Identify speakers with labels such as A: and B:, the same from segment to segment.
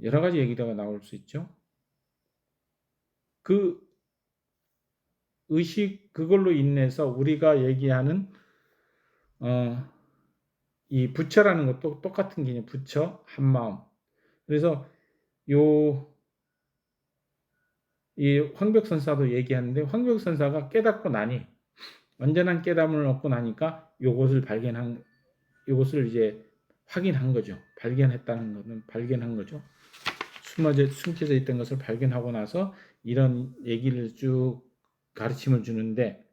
A: 여러 가지 얘기가 나올 수 있죠. 그 의식 그걸로 인해서 우리가 얘기하는 이 부처라는 것도 똑같은 개념, 부처 한마음. 그래서 이 황벽선사도 얘기하는데, 황벽선사가 깨닫고 나니 완전한 깨달음을 얻고 나니까 요것을 이제 확인한 거죠. 발견했다는 것은 발견한 거죠. 숨겨져 있던 것을 발견하고 나서 이런 얘기를 쭉 가르침을 주는데,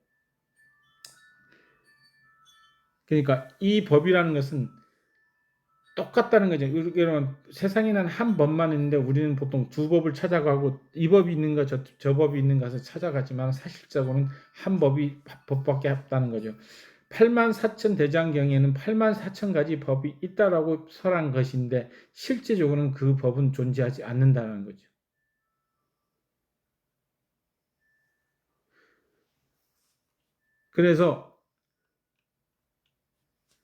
A: 그러니까 이 법이라는 것은 똑같다는 거죠. 이런 세상에는 한 법만 있는데 우리는 보통 두 법을 찾아가고 이 법이 있는가 저 법이 있는가 해서 찾아가지만 사실적으로는 한 법밖에 없다는 거죠. 84,000 대장경에는 84,000가지 법이 있다라고 설한 것인데 실제적으로는 그 법은 존재하지 않는다는 거죠. 그래서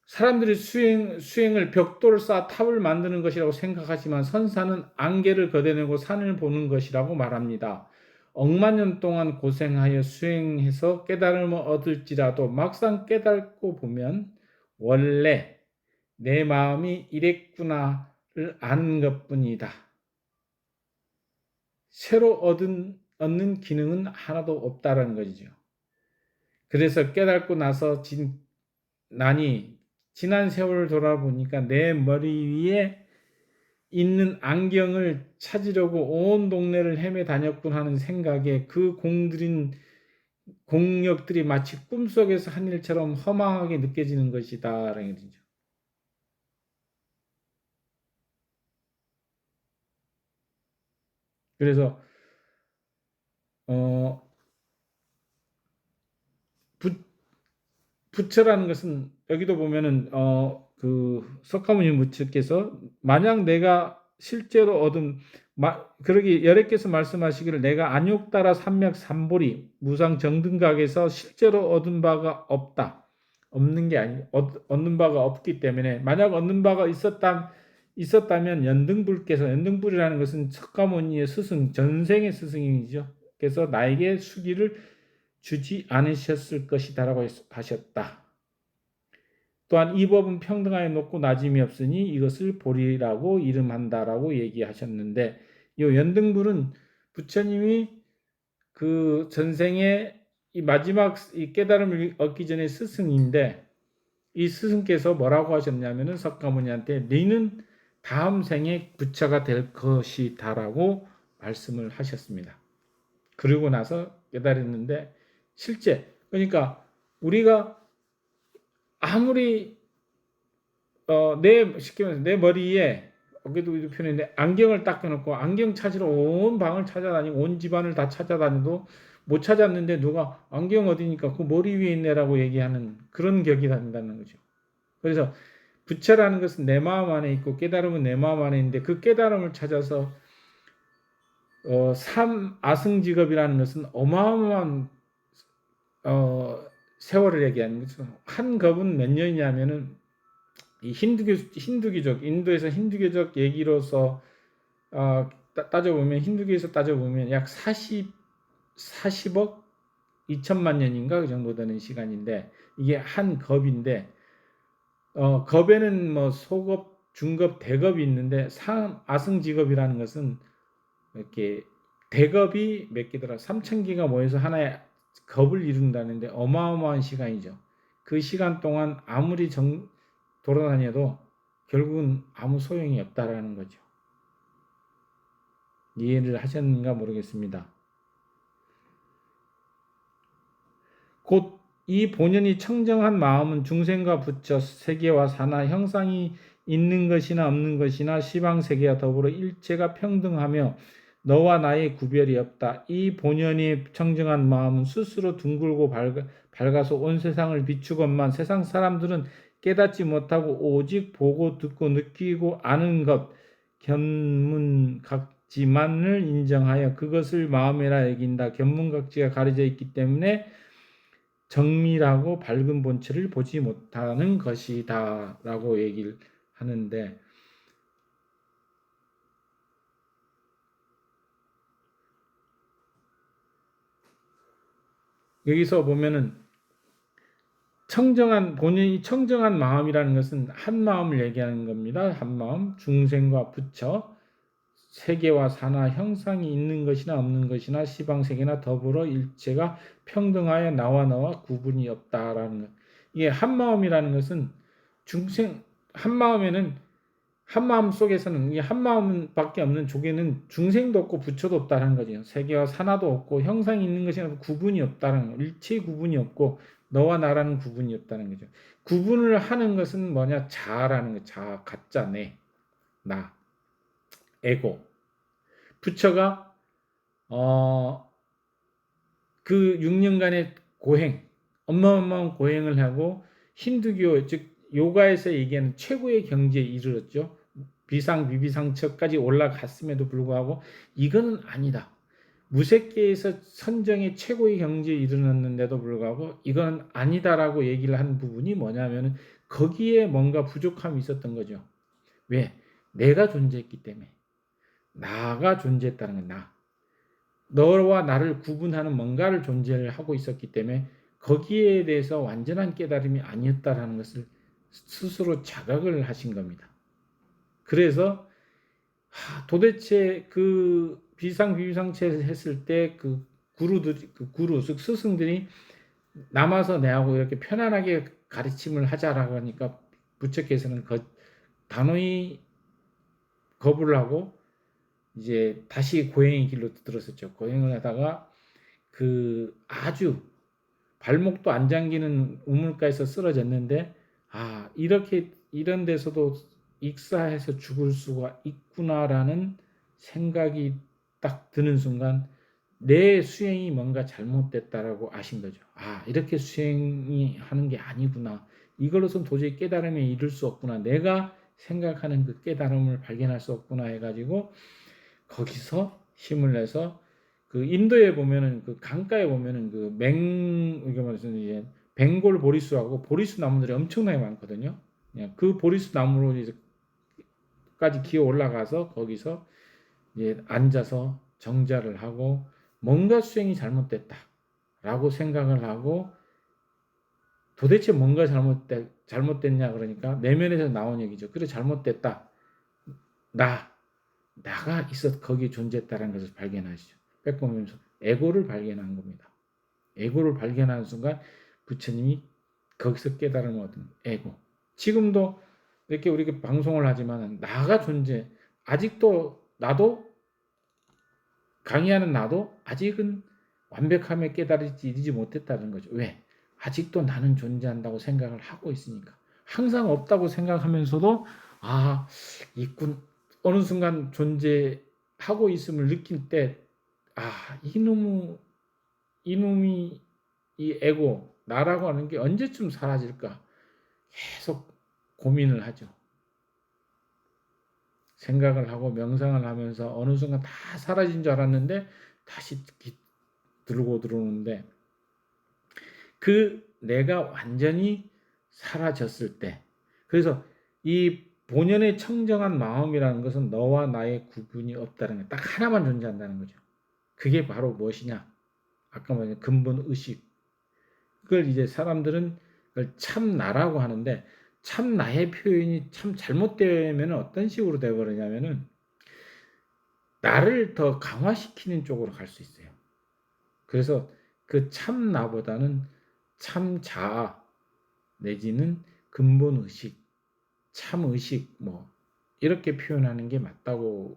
A: 사람들이 수행을 벽돌을 쌓아 탑을 만드는 것이라고 생각하지만 선사는 안개를 걷어내고 산을 보는 것이라고 말합니다. 억만 년 동안 고생하여 수행해서 깨달음을 얻을지라도 막상 깨닫고 보면 원래 내 마음이 이랬구나를 아는 것뿐이다. 새로 얻는 기능은 하나도 없다라는 것이죠. 그래서 깨닫고 나서 나니 지난 세월을 돌아보니까 내 머리 위에 있는 안경을 찾으려고 온 동네를 헤매 다녔군 하는 생각에 그 공력들이 마치 꿈속에서 한 일처럼 허망하게 느껴지는 것이다 라는 거죠. 그래서 부처라는 것은 여기도 보면은 그 석가모니 부처께서 만약 내가 실제로 얻은 그러기 열애께서 말씀하시기를 내가 안욕따라 삼맥 삼보리 무상 정등각에서 실제로 얻은 바가 없는 게 아니 얻는 바가 없기 때문에 만약 얻는 바가 있었다면 연등불이라는 것은 석가모니의 스승 전생의 스승이죠. 그래서 나에게 수기를 주지 않으셨을 것이다라고 하셨다. 또한 이 법은 평등하게 높고 낮음이 없으니 이것을 보리라고 이름한다라고 얘기하셨는데, 이 연등불은 부처님이 그 전생에 이 마지막 이 깨달음을 얻기 전에 스승인데, 이 스승께서 뭐라고 하셨냐면은 석가모니한테 너는 다음 생에 부처가 될 것이다라고 말씀을 하셨습니다. 그러고 나서 깨달았는데 실제 그러니까 우리가 아무리 쉽게 말해서 내 머리에 어깨도 편인데 안경을 딱 껴놓고 안경 찾으러 온 방을 찾아다니고 온 집안을 다 찾아다녀도 못 찾았는데 누가 안경 어디니까 그 머리 위에 있네라고 얘기하는 그런 격이 된다는 거죠. 그래서 부처라는 것은 내 마음 안에 있고 깨달음은 내 마음 안에 있는데 그 깨달음을 찾아서 삼아승직업이라는 것은 어마어마한 세월을 얘기하는 거죠. 한 겁은 몇 년이냐면은 이 힌두교적 인도에서 힌두교적 얘기로서 따져보면 힌두교에서 따져보면 약 40억 2천만 년인가 그 정도 되는 시간인데 이게 한 겁인데 겁에는 뭐 소겁, 중겁, 대겁이 있는데 아승직업이라는 것은 이렇게 대겁이 몇 개더라 3,000개가 모여서 하나의 겁을 이룬다는데 어마어마한 시간이죠. 그 시간 동안 아무리 돌아다녀도 결국은 아무 소용이 없다라는 거죠. 이해를 하셨는가 모르겠습니다. 곧 이 본연이 청정한 마음은 중생과 부처, 세계와 사나, 형상이 있는 것이나 없는 것이나 시방세계와 더불어 일체가 평등하며 너와 나의 구별이 없다. 이 본연이 청정한 마음은 스스로 둥글고 밝아서 온 세상을 비추건만 세상 사람들은 깨닫지 못하고 오직 보고 듣고 느끼고 아는 것 견문각지만을 인정하여 그것을 마음이라 여긴다. 견문각지가 가려져 있기 때문에 정밀하고 밝은 본체를 보지 못하는 것이다 라고 얘기를 하는데 여기서 보면은 본인이 청정한 마음이라는 것은 한 마음을 얘기하는 겁니다. 한 마음, 중생과 부처, 세계와 사나 형상이 있는 것이나 없는 것이나 시방세계나 더불어 일체가 평등하여 나와 너와 구분이 없다라는 것. 이게 한 마음이라는 것은 한 마음에는 한 마음 속에서는 이 한 마음밖에 없는 쪽에는 중생도 없고 부처도 없다는 거죠. 세계와 산하도 없고 형상이 있는 것이나 구분이 없다는 거. 일체의 구분이 없고 너와 나라는 구분이 없다는 거죠. 구분을 하는 것은 뭐냐? 자라는 거. 자, 가짜, 나, 에고. 부처가 그 6년간의 고행, 어마어마한 고행을 하고 힌두교 즉 요가에서 얘기하는 최고의 경지에 이르렀죠. 비상비비상처까지 올라갔음에도 불구하고 이거는 아니다. 무색계에서 선정의 최고의 경지에 이르렀는데도 불구하고 이건 아니다라고 얘기를 한 부분이 뭐냐면은 거기에 뭔가 부족함이 있었던 거죠. 왜? 내가 존재했기 때문에. 나가 존재했다는 건 나. 너와 나를 구분하는 뭔가를 존재를 하고 있었기 때문에 거기에 대해서 완전한 깨달음이 아니었다라는 것을 스스로 자각을 하신 겁니다. 그래서 도대체 그 비상비상체 했을 때 그 구루, 즉 스승들이 남아서 내하고 이렇게 편안하게 가르침을 하자라고 하니까 부처께서는 단호히 거부를 하고 이제 다시 고행의 길로 들었었죠. 고행을 하다가 그 아주 발목도 안 잠기는 우물가에서 쓰러졌는데 이렇게 이런 데서도 익사해서 죽을 수가 있구나라는 생각이 딱 드는 순간 내 수행이 뭔가 잘못됐다라고 아신 거죠. 이렇게 수행이 하는 게 아니구나. 이걸로선 도저히 깨달음에 이를 수 없구나. 내가 생각하는 그 깨달음을 발견할 수 없구나 해가지고 거기서 힘을 내서 그 인도에 보면은 그 강가에 보면은 이게 무슨 이제 벵골 보리수하고 보리수 나무들이 엄청나게 많거든요. 그 보리수 나무로 이제까지 기어 올라가서 거기서 이제 앉아서 정자를 하고 뭔가 수행이 잘못됐다라고 생각을 하고 도대체 뭔가 잘못됐냐 그러니까 내면에서 나온 얘기죠. 그래 잘못됐다. 나가 있어 거기에 존재했다는 것을 발견하시죠. 빼꼼하면서 에고를 발견한 겁니다. 에고를 발견하는 순간 부처님이 거기서 깨달음을 얻은 에고. 지금도 이렇게 우리가 방송을 하지만 나가 존재. 아직도 나도 강의하는 나도 아직은 완벽함에 깨달이지 못했다는 거죠. 왜? 아직도 나는 존재한다고 생각을 하고 있으니까. 항상 없다고 생각하면서도 있군. 어느 순간 존재하고 있음을 느낄 때 이놈이 이 에고 나라고 하는 게 언제쯤 사라질까 계속 고민을 하죠. 생각을 하고 명상을 하면서 어느 순간 다 사라진 줄 알았는데 다시 들고 들어오는데 그 내가 완전히 사라졌을 때 그래서 이 본연의 청정한 마음이라는 것은 너와 나의 구분이 없다는 거, 딱 하나만 존재한다는 거죠. 그게 바로 무엇이냐? 아까 말한 근본 의식. 그걸 이제 사람들은 그걸 참 나라고 하는데 참 나의 표현이 참 잘못되면 어떤 식으로 되어버리냐면은 나를 더 강화시키는 쪽으로 갈 수 있어요. 그래서 그 참 나보다는 참 자아 내지는 근본 의식, 참 의식 이렇게 표현하는 게 맞을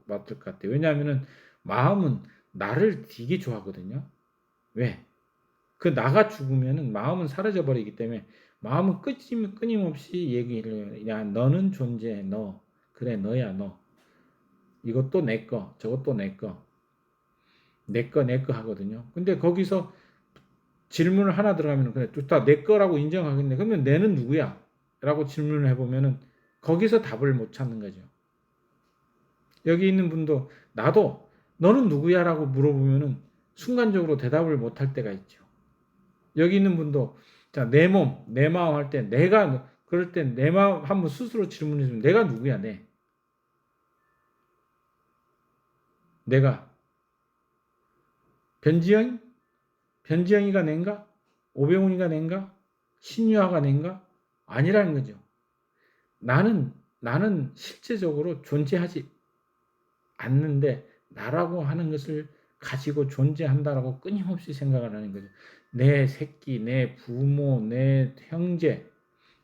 A: 것 같아요. 왜냐하면은 마음은 나를 되게 좋아하거든요. 왜? 그 나가 죽으면은 마음은 사라져 버리기 때문에 마음은 끊임없이 얘기를 해요. 야, 너는 존재해. 너. 그래, 너야, 너. 이것도 내 거, 저것도 내 거. 내 거 하거든요. 근데 거기서 질문을 하나 들어가면 그래, 좋다. 내 거라고 인정하겠네. 그러면 내는 누구야? 라고 질문을 해보면은 거기서 답을 못 찾는 거죠. 여기 있는 분도 나도 너는 누구야? 라고 물어보면은 순간적으로 대답을 못 할 때가 있죠. 여기 있는 분도 자, 내 몸, 내 마음 할 때 그럴 때 내 마음 한번 스스로 질문해주면 내가 누구야? 내가 변지영이가 낸가? 오병훈이가 낸가? 신유아가 낸가? 아니라는 거죠. 나는 실제적으로 존재하지 않는데 나라고 하는 것을 가지고 존재한다라고 끊임없이 생각을 하는 거죠. 내 새끼, 내 부모, 내 형제,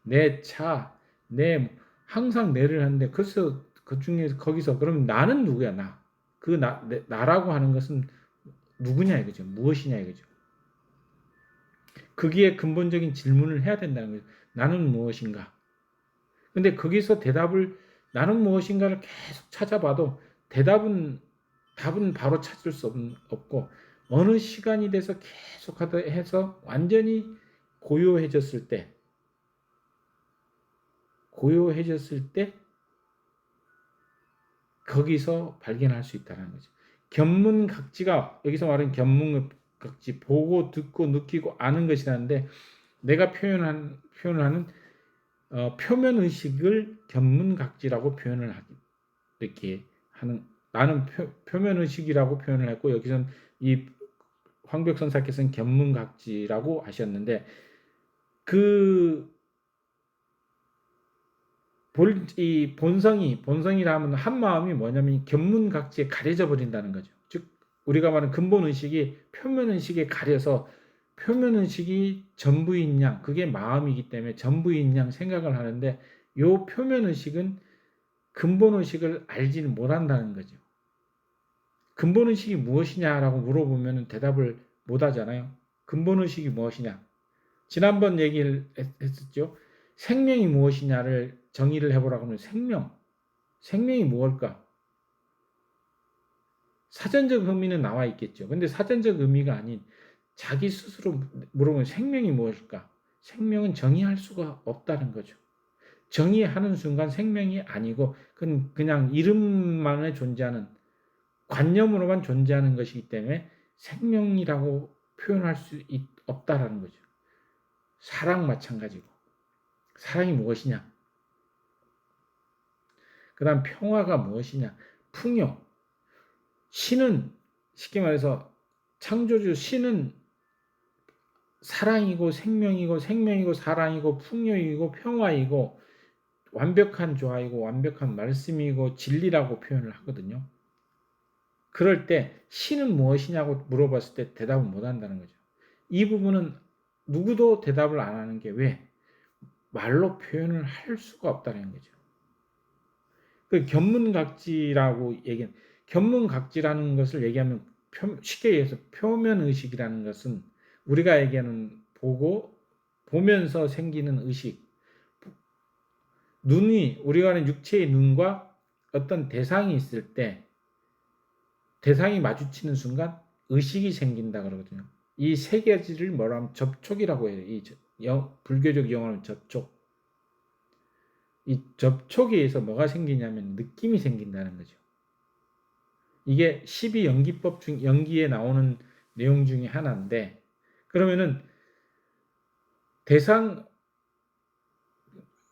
A: 내 차, 내 항상 내를 하는데 그래서 그 중에서 거기서 그럼 나는 누구야 나? 나라고 하는 것은 누구냐 이거죠. 무엇이냐 이거죠. 거기에 근본적인 질문을 해야 된다는 거죠. 나는 무엇인가? 근데 거기서 나는 무엇인가를 계속 찾아봐도 답은 바로 찾을 수 없고 어느 시간이 돼서 계속 하다 해서 완전히 고요해졌을 때 거기서 발견할 수 있다는 거죠. 견문각지가 여기서 말하는 견문각지 보고 듣고 느끼고 아는 것이라는데 내가 표현하는 표면 의식을 견문각지라고 이렇게 하는 나는 표면 의식이라고 표현을 했고 여기서는 이 황벽선사께서는 견문각지라고 하셨는데 이 본성이라면 한 마음이 뭐냐면 견문각지에 가려져 버린다는 거죠. 즉 우리가 말하는 근본 의식이 표면 의식에 가려서 표면 의식이 전부인 양 그게 마음이기 때문에 전부인 양 생각을 하는데 요 표면 의식은 근본 의식을 알지는 못한다는 거죠. 근본 의식이 무엇이냐라고 물어보면 대답을 못 하잖아요. 근본 의식이 무엇이냐? 지난번 얘기를 했었죠. 생명이 무엇이냐를 정의를 해보라고 하면 생명이 무엇일까? 사전적 의미는 나와 있겠죠. 근데 사전적 의미가 아닌 자기 스스로 물어보면 생명이 무엇일까? 생명은 정의할 수가 없다는 거죠. 정의하는 순간 생명이 아니고 그냥 이름만에 존재하는 관념으로만 존재하는 것이기 때문에 생명이라고 표현할 수 없다라는 거죠. 사랑 마찬가지고 사랑이 무엇이냐? 그 다음 평화가 무엇이냐? 풍요. 신은 쉽게 말해서 창조주 신은 사랑이고 생명이고 사랑이고 풍요이고 평화이고 완벽한 조화이고 완벽한 말씀이고 진리라고 표현을 하거든요. 그럴 때 신은 무엇이냐고 물어봤을 때 대답을 못 한다는 거죠. 이 부분은 누구도 대답을 안 하는 게 왜? 말로 표현을 할 수가 없다는 거죠. 그 견문각지라는 것을 얘기하면 쉽게 얘기해서 표면 의식이라는 것은 우리가 얘기하는 보면서 생기는 의식. 우리가 하는 육체의 눈과 어떤 대상이 있을 때 대상이 마주치는 순간 의식이 생긴다 그러거든요. 이 세 가지를 뭐라 하면 접촉이라고 해요. 불교적 용어는 접촉. 이 접촉에 의해서 뭐가 생기냐면 느낌이 생긴다는 거죠. 이게 12연기법 중 연기에 나오는 내용 중에 하나인데 그러면은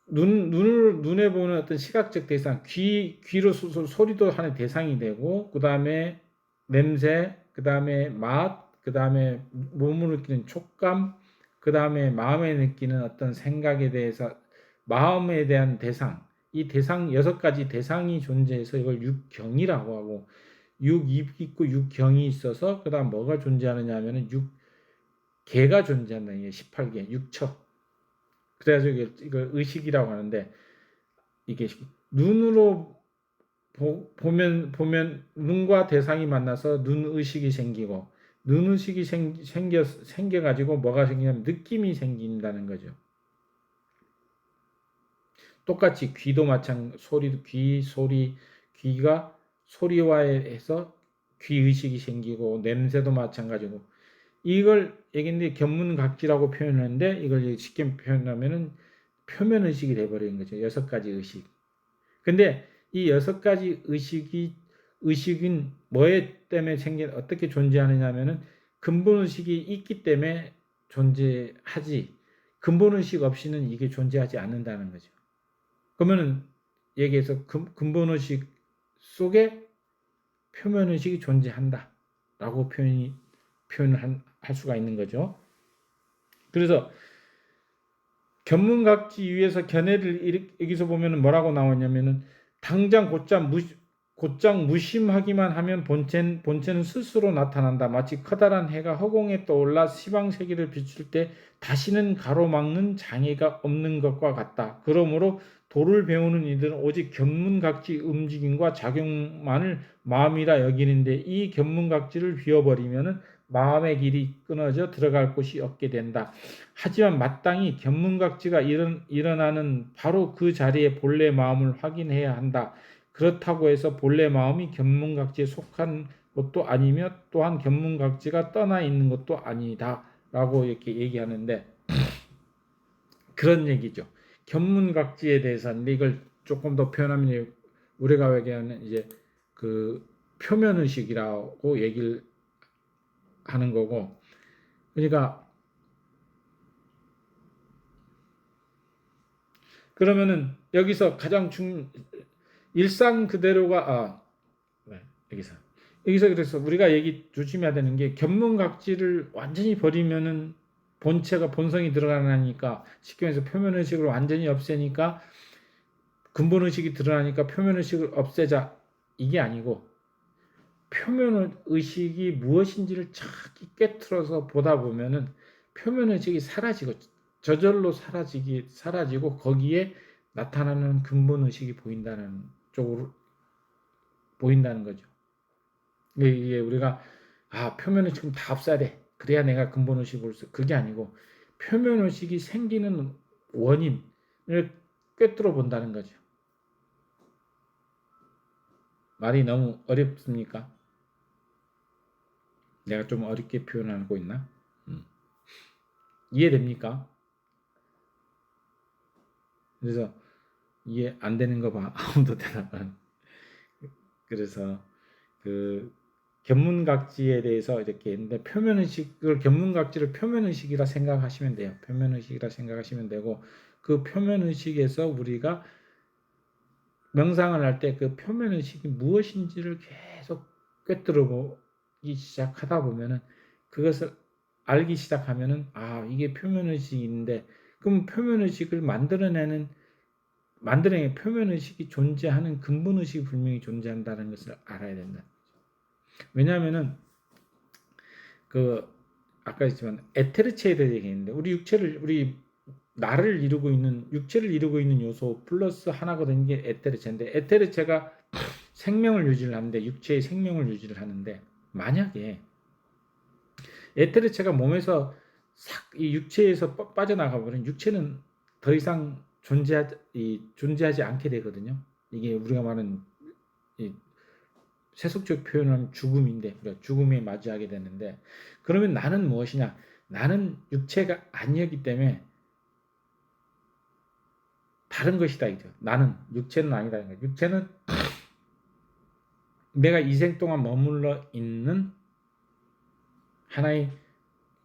A: 눈에 보는 어떤 시각적 대상, 귀로 소리도 하는 대상이 되고, 그 다음에 냄새, 그 다음에 맛, 그 다음에 몸으로 느끼는 촉감, 그 다음에 마음에 느끼는 어떤 생각에 대해서 마음에 대한 대상, 이 대상 6가지 대상이 존재해서 이걸 육경이라고 하고 육입 있고 육경이 있어서 그 다음 뭐가 존재하느냐 하면은 육계가 존재한다. 이게 18개, 육처. 그래가지고 이걸 의식이라고 하는데 이게 눈으로 보면 눈과 대상이 만나서 눈의식이 생기고 눈의식이 생겨가지고 뭐가 생기냐면 느낌이 생긴다는 거죠. 똑같이 귀도 귀가 소리와 해서 귀의식이 생기고 냄새도 마찬가지고 이걸 얘기했는데 견문각지라고 표현하는데 이걸 쉽게 표현하면은 표면의식이 돼버리는 거죠. 6가지 의식. 근데 이 6가지 의식은 뭐에 때문에 어떻게 존재하느냐 하면은 근본의식이 있기 때문에 존재하지 근본의식 없이는 이게 존재하지 않는다는 거죠. 그러면은 얘기해서 근본의식 속에 표면의식이 존재한다 라고 표현을 할 수가 있는 거죠. 그래서 견문각지 위에서 견해를 여기서 보면은 뭐라고 나오냐면은 당장 곧장 무심하기만 하면 본체는 스스로 나타난다. 마치 커다란 해가 허공에 떠올라 시방 세계를 비출 때 다시는 가로막는 장애가 없는 것과 같다. 그러므로 도를 배우는 이들은 오직 견문각지 움직임과 작용만을 마음이라 여기는데 이 견문각지를 비워버리면은 마음의 길이 끊어져 들어갈 곳이 없게 된다. 하지만 마땅히 견문각지가 일어나는 바로 그 자리에 본래 마음을 확인해야 한다. 그렇다고 해서 본래 마음이 견문각지에 속한 것도 아니며 또한 견문각지가 떠나 있는 것도 아니다. 라고 이렇게 얘기하는데 그런 얘기죠. 견문각지에 대해서는 이걸 조금 더 표현하면 우리가 얘기하는 이제 그 표면의식이라고 얘기를 하는 거고, 그러니까 그러면은 여기서 가장 일상 그대로가 여기서 그래서 우리가 얘기 조심해야 되는 게 견문각지를 완전히 버리면은 본체가 본성이 들어가니까 쉽게 말해서 표면의식을 완전히 없애니까 근본의식이 드러나니까 표면의식을 없애자 이게 아니고 표면의식이 무엇인지를 자기 꿰뚫어서 보다 보면은 표면의식이 사라지고 저절로 사라지고 거기에 나타나는 근본의식이 보인다는 쪽으로 보인다는 거죠. 이게 우리가 표면의식은 다 없애야 돼. 그래야 내가 근본의식을 그게 아니고 표면의식이 생기는 원인을 꿰뚫어 본다는 거죠. 말이 너무 어렵습니까? 내가 좀 어렵게 표현하고 있나? 이해됩니까? 그래서 이해 안 되는 거 봐. 아무도 대답 안. 그래서 그 견문각지에 대해서 이렇게 했는데 표면의식을 견문각지를 표면의식이라 생각하시면 돼요. 표면의식이라 생각하시면 되고 그 표면의식에서 우리가 명상을 할 때 그 표면의식이 무엇인지를 계속 꿰뚫어 보기 시작하다 보면은 그것을 알기 시작하면은 이게 표면의식인데 그럼 표면의식을 만들어내는 표면의식이 존재하는 근본의식이 분명히 존재한다는 것을 알아야 된다. 왜냐하면은 그 아까 했지만 에테르체에 대해 얘기했는데 우리 나를 이루고 있는 육체를 이루고 있는 요소 플러스 하나거든요. 이게 에테르체인데 에테르체가 생명을 유지를 하는데 육체의 생명을 유지를 하는데 만약에 에테르체가 몸에서 이 육체에서 빠져나가 버리면 육체는 더 이상 존재하지 않게 되거든요. 이게 우리가 말하는 세속적 표현은 죽음인데 죽음에 맞이하게 되는데 그러면 나는 무엇이냐? 나는 육체가 아니었기 때문에 다른 것이다 이죠. 나는 육체는 아니다. 육체는 내가 이생 동안 머물러 있는 하나의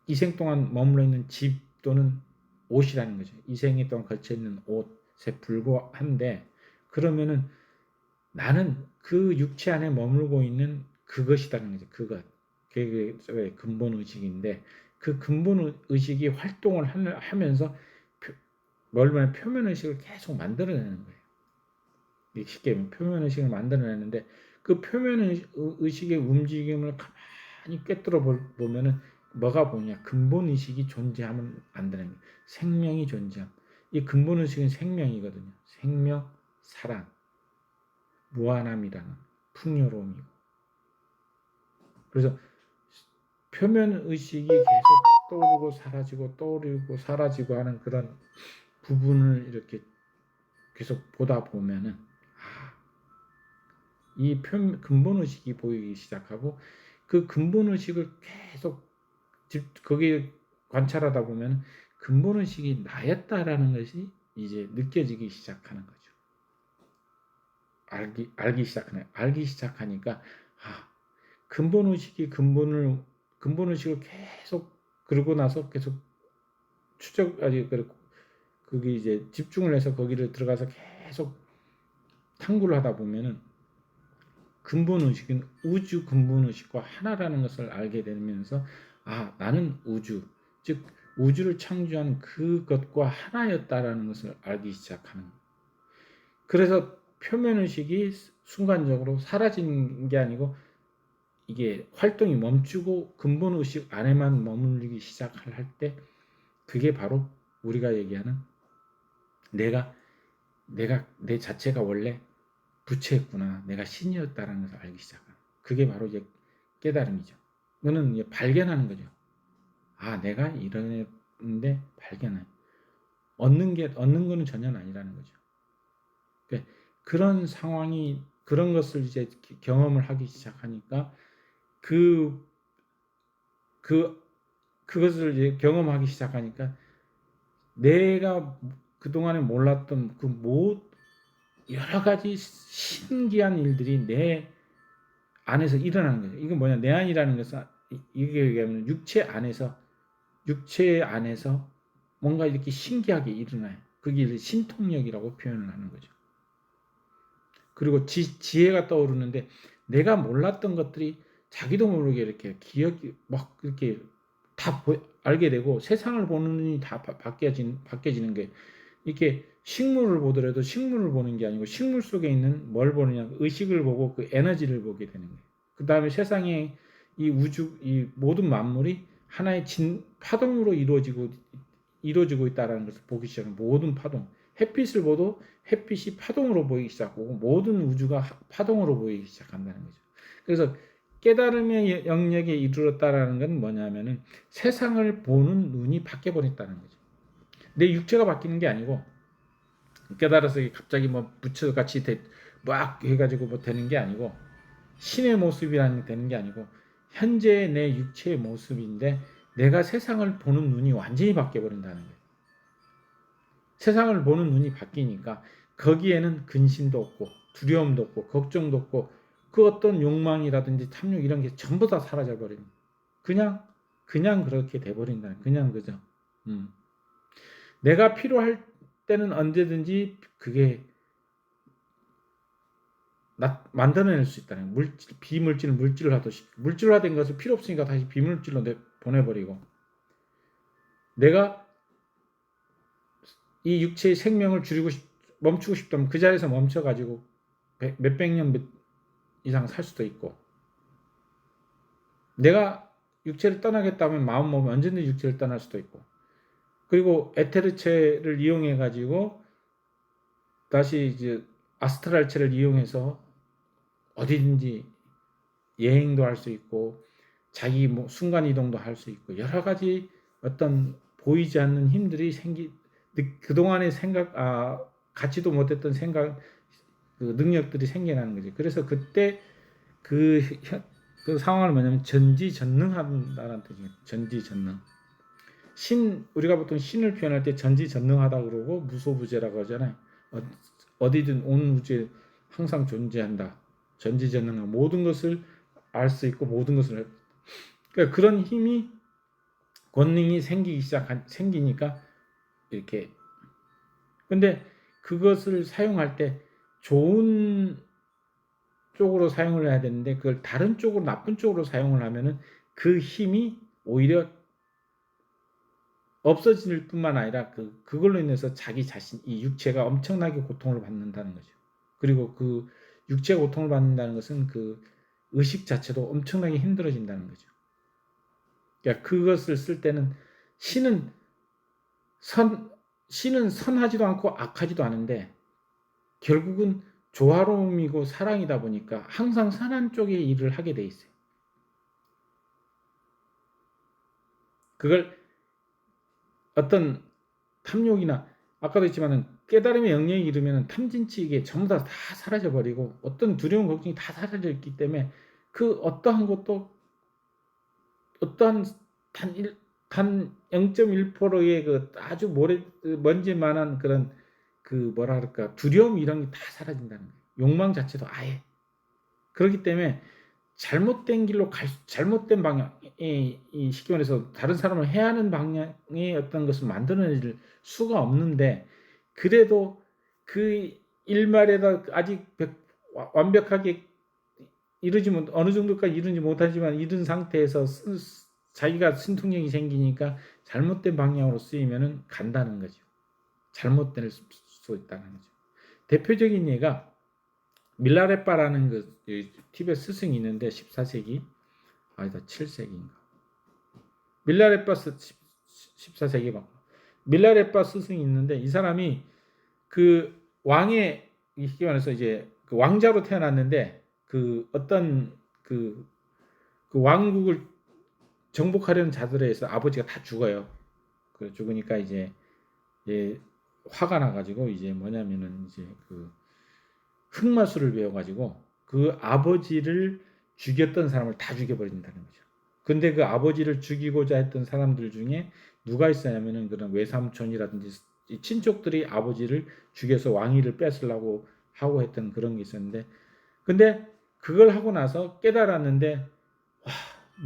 A: 이생 동안 머물러 있는 집 또는 옷이라는 거죠. 이생 동안 걸쳐 있는 옷에 불과한데 그러면은 나는 그 육체 안에 머물고 있는 그것이라는 거죠. 그것. 그게 근본 의식인데 그 근본 의식이 활동을 하면서 얼마나 표면 의식을 계속 만들어내는 거예요. 쉽게 표면 의식을 만들어내는데 그 표면 의식의 움직임을 가만히 꿰뚫어 보면은 뭐가 보이냐? 근본 의식이 존재하면 안 되는 거예요. 생명이 존재함. 이 근본 의식은 생명이거든요. 생명, 사랑, 무한함이라는 풍요로움이고. 그래서 표면 의식이 계속 떠오르고 사라지고 떠오르고 사라지고 하는 그런 부분을 이렇게 계속 보다 보면은 이 근본 의식이 보이기 시작하고 그 근본 의식을 계속 거기에 관찰하다 보면 근본 의식이 나였다라는 것이 이제 느껴지기 시작하는 거죠. 알기 시작하니까 근본 의식이 근본 의식을 계속 그러고 나서 계속 그게 이제 집중을 해서 거기를 들어가서 계속 탐구를 하다 보면은 근본 의식은 우주 근본 의식과 하나라는 것을 알게 되면서 나는 우주, 즉 우주를 창조한 그것과 하나였다라는 것을 알기 시작하는 거예요. 그래서 표면의식이 순간적으로 사라진 게 아니고 이게 활동이 멈추고 근본의식 안에만 머물기 시작할 때 그게 바로 우리가 얘기하는 내가 내 자체가 원래 부채였구나. 내가 신이었다라는 것을 알기 시작하는. 그게 바로 이제 깨달음이죠. 그거는 이제 발견하는 거죠. 아, 내가 이러는데 발견해. 얻는 거는 전혀 아니라는 거죠. 그러니까 그런 상황이 그런 것을 이제 경험을 하기 시작하니까 그 그것을 이제 경험하기 시작하니까 내가 그동안에 몰랐던 여러 가지 신기한 일들이 내 안에서 일어나는 거죠. 이건 뭐냐? 내 안이라는 것은 이게 얘기하면 육체 안에서 뭔가 이렇게 신기하게 일어나요. 그게 신통력이라고 표현을 하는 거죠. 그리고 지혜가 떠오르는데 내가 몰랐던 것들이 자기도 모르게 이렇게 기억이 막 이렇게 다 알게 되고 세상을 보는 눈이 다 바뀌어지는 게 이렇게 식물을 보더라도 식물을 보는 게 아니고 식물 속에 있는 뭘 보느냐 의식을 보고 그 에너지를 보게 되는 거예요. 그 다음에 세상에 이 우주 이 모든 만물이 하나의 파동으로 이루어지고 있다는 것을 보기 시작하는 모든 파동. 햇빛을 보도 햇빛이 파동으로 보이기 시작하고 모든 우주가 파동으로 보이기 시작한다는 거죠. 그래서 깨달음의 영역에 이르렀다라는 건 뭐냐면은 세상을 보는 눈이 바뀌어 버렸다는 거죠. 내 육체가 바뀌는 게 아니고 깨달아서 갑자기 뭐 부처같이 막 해가지고 뭐 되는 게 아니고 신의 모습이라는 게 되는 게 아니고 현재 내 육체의 모습인데 내가 세상을 보는 눈이 완전히 바뀌어 버린다는 거예요. 세상을 보는 눈이 바뀌니까 거기에는 근심도 없고 두려움도 없고 걱정도 없고 그 어떤 욕망이라든지 탐욕 이런 게 전부 다 사라져 버리는 그냥 그렇게 돼 버린다. 그냥 그죠. 내가 필요할 때는 언제든지 그게 만들어낼 수 있다는 비물질 물질화하듯이 물질화된 것을 필요 없으니까 다시 비물질로 보내버리고 내가 이 육체의 생명을 멈추고 싶다면 그 자리에서 멈춰가지고 몇백 년 이상 살 수도 있고 내가 육체를 떠나겠다면 마음 먹으면 언제든지 육체를 떠날 수도 있고 그리고 에테르체를 이용해 가지고 다시 이제 아스트랄체를 이용해서 어디든지 여행도 할 수 있고 자기 순간 이동도 할 수 있고 여러 가지 어떤 보이지 않는 힘들이 그동안의 갖지도 못했던 그 능력들이 생겨나는 거지. 그래서 그때 그 상황을 뭐냐면 전지전능한다는 뜻이에요. 전지전능. 우리가 보통 신을 표현할 때 전지전능하다 그러고 무소부재라고 하잖아요. 어디든 온 우주에 항상 존재한다. 전지전능한 모든 것을 알 수 있고 모든 것을 그러니까 그런 힘이 권능이 생기니까 이렇게 근데 그것을 사용할 때 좋은 쪽으로 사용을 해야 되는데 그걸 다른 쪽으로 나쁜 쪽으로 사용을 하면은 그 힘이 오히려 없어질 뿐만 아니라 그걸로 인해서 자기 자신 이 육체가 엄청나게 고통을 받는다는 거죠. 그리고 그 육체 고통을 받는다는 것은 그 의식 자체도 엄청나게 힘들어진다는 거죠. 그러니까 그것을 쓸 때는 신은 선하지도 않고 악하지도 않은데 결국은 조화로움이고 사랑이다 보니까 항상 선한 쪽의 일을 하게 돼 있어요. 그걸 어떤 탐욕이나 아까도 했지만은 깨달음의 영역에 이르면 탐진치게 전부 다 사라져 버리고 어떤 두려움 걱정이 다 사라져 있기 때문에 그 어떠한 것도 어떠한 단 0.1%의 그 아주 먼지만한 그런 그 뭐랄까 두려움 이런 게 다 사라진다는 거예요. 욕망 자체도 아예 그렇기 때문에 잘못된 길로 잘못된 방향이 쉽게 말해서 다른 사람을 해하는 방향의 어떤 것을 만들어낼 수가 없는데 그래도 그 일말에다 아직 완벽하게 어느 정도까지 이루지 못하지만 이른 상태에서 자기가 신통력이 생기니까 잘못된 방향으로 쓰이면은 간다는 거죠. 잘못될 수 있다는 거죠. 대표적인 예가 밀라레빠라는 그 티베트 스승이 있는데 14세기 아니다 7세기인가 밀라레빠 14세기 막 밀라레빠 스승이 있는데 이 사람이 그 왕의 이렇게 말해서 이제 그 왕자로 태어났는데 그 어떤 그 왕국을 정복하려는 자들에 의해서 아버지가 다 죽어요. 그 죽으니까 이제 화가 나가지고 이제 뭐냐면은 이제 그 흑마술을 배워가지고 그 아버지를 죽였던 사람을 다 죽여버린다는 거죠. 근데 그 아버지를 죽이고자 했던 사람들 중에 누가 있었냐면은 그런 외삼촌이라든지 친족들이 아버지를 죽여서 왕위를 뺏으려고 하고 했던 그런 게 있었는데, 근데 그걸 하고 나서 깨달았는데 와,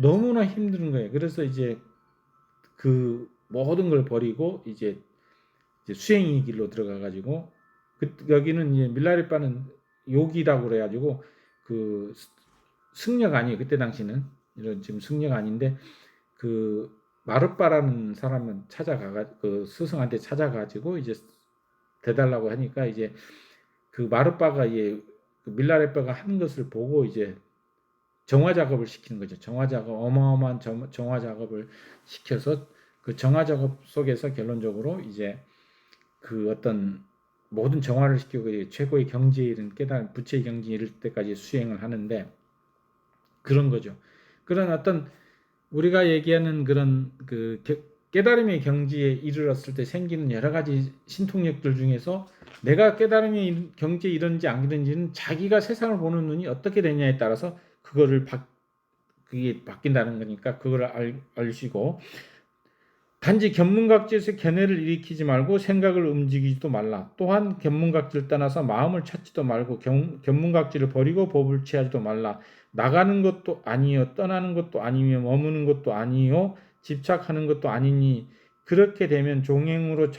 A: 너무나 힘든 거예요. 그래서 이제 그 모든 걸 버리고 이제 수행의 길로 들어가 가지고 여기는 이제 밀라리빠는 욕이라고 그래가지고 그 승려가 아니에요. 그때 당시는 이런 지금 승려가 아닌데 그 마르빠라는 사람은 그 스승한테 찾아가지고 이제 대달라고 하니까 이제 그 마르빠가 그 밀라레빠가 하는 것을 보고 이제 정화 작업을 시키는 거죠. 정화 작업, 어마어마한 정화 작업을 시켜서 그 정화 작업 속에서 결론적으로 이제 그 어떤 모든 정화를 시키고 최고의 경지에 이른 깨달음, 부처의 경지에 이를 때까지 수행을 하는데 그런 거죠. 그런 어떤 우리가 얘기하는 그런 그 깨달음의 경지에 이르렀을 때 생기는 여러 가지 신통력들 중에서 내가 깨달음의 경지에 이른지 안 이른지는 자기가 세상을 보는 눈이 어떻게 되냐에 따라서 그게 바뀐다는 거니까 그걸 알시고 단지 견문각지에서 견해를 일으키지 말고 생각을 움직이지도 말라. 또한 견문각지를 떠나서 마음을 찾지도 말고 견문각지를 버리고 법을 취하지도 말라. 나가는 것도 아니요 떠나는 것도 아니며 머무는 것도 아니요 집착하는 것도 아니니 그렇게 되면 종행으로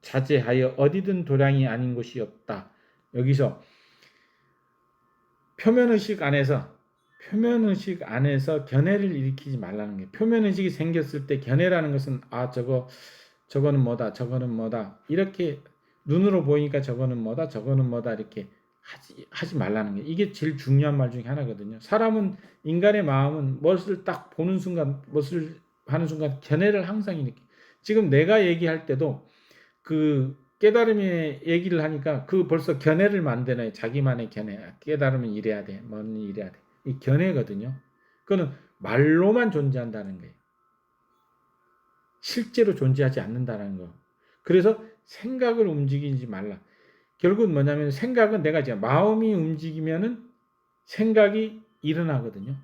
A: 자제하여 어디든 도량이 아닌 곳이 없다. 여기서 표면의식 안에서 견해를 일으키지 말라는 게, 표면의식이 생겼을 때 견해라는 것은 저거는 뭐다 저거는 뭐다 이렇게 눈으로 보이니까 저거는 뭐다 이렇게 하지 말라는 게, 이게 제일 중요한 말 중에 하나거든요. 사람은, 인간의 마음은 무엇을 딱 보는 순간, 무엇을 하는 순간 견해를 항상 이렇게, 지금 내가 얘기할 때도 그 깨달음의 얘기를 하니까 그 벌써 견해를 만드네. 자기만의 견해. 깨달으면 이래야 돼. 뭔 이래야 돼. 이 견해거든요. 그거는 말로만 존재한다는 거예요. 실제로 존재하지 않는다는 거. 그래서 생각을 움직이지 말라. 결국은 뭐냐면 생각은 내가 이제 마음이 움직이면은 생각이 일어나거든요.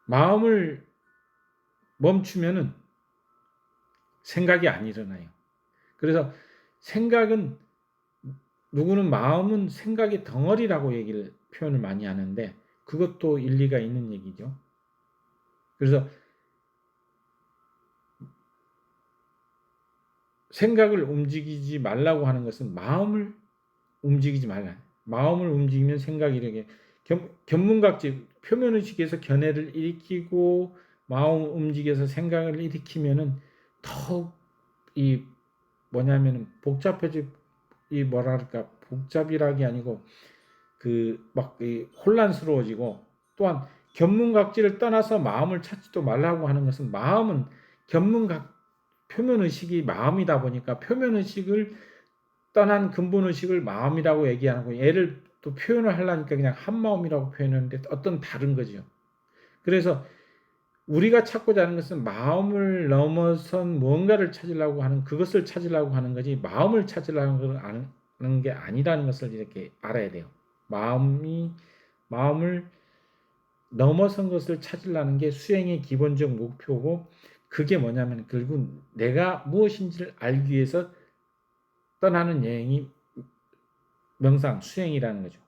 A: 마음을 멈추면은 생각이 안 일어나요. 그래서 생각은, 누구는 마음은 생각의 덩어리라고 표현을 많이 하는데 그것도 일리가 있는 얘기죠. 그래서 생각을 움직이지 말라고 하는 것은 마음을 움직이지 말라. 마음을 움직이면 생각이 이렇게 견문각지 표면의식에서 견해를 일으키고 마음 움직여서 생각을 일으키면은 더욱 이 뭐냐면은 복잡이라기 아니고 혼란스러워지고, 또한 견문각지를 떠나서 마음을 찾지도 말라고 하는 것은, 마음은 표면의식이 마음이다 보니까 표면의식을 떠난 근본의식을 마음이라고 얘기하는 거예요. 얘를 또 표현을 하려니까 그냥 한마음이라고 표현하는데 어떤 다른 거죠. 그래서 우리가 찾고자 하는 것은 마음을 넘어선 무언가를 찾으려고 하는, 그것을 찾으려고 하는 거지 마음을 찾으려고 하는 게 아니라는 것을 이렇게 알아야 돼요. 마음을 넘어선 것을 찾으려는 게 수행의 기본적 목표고, 그게 뭐냐면 결국 내가 무엇인지를 알기 위해서 떠나는 여행이 명상, 수행이라는 거죠.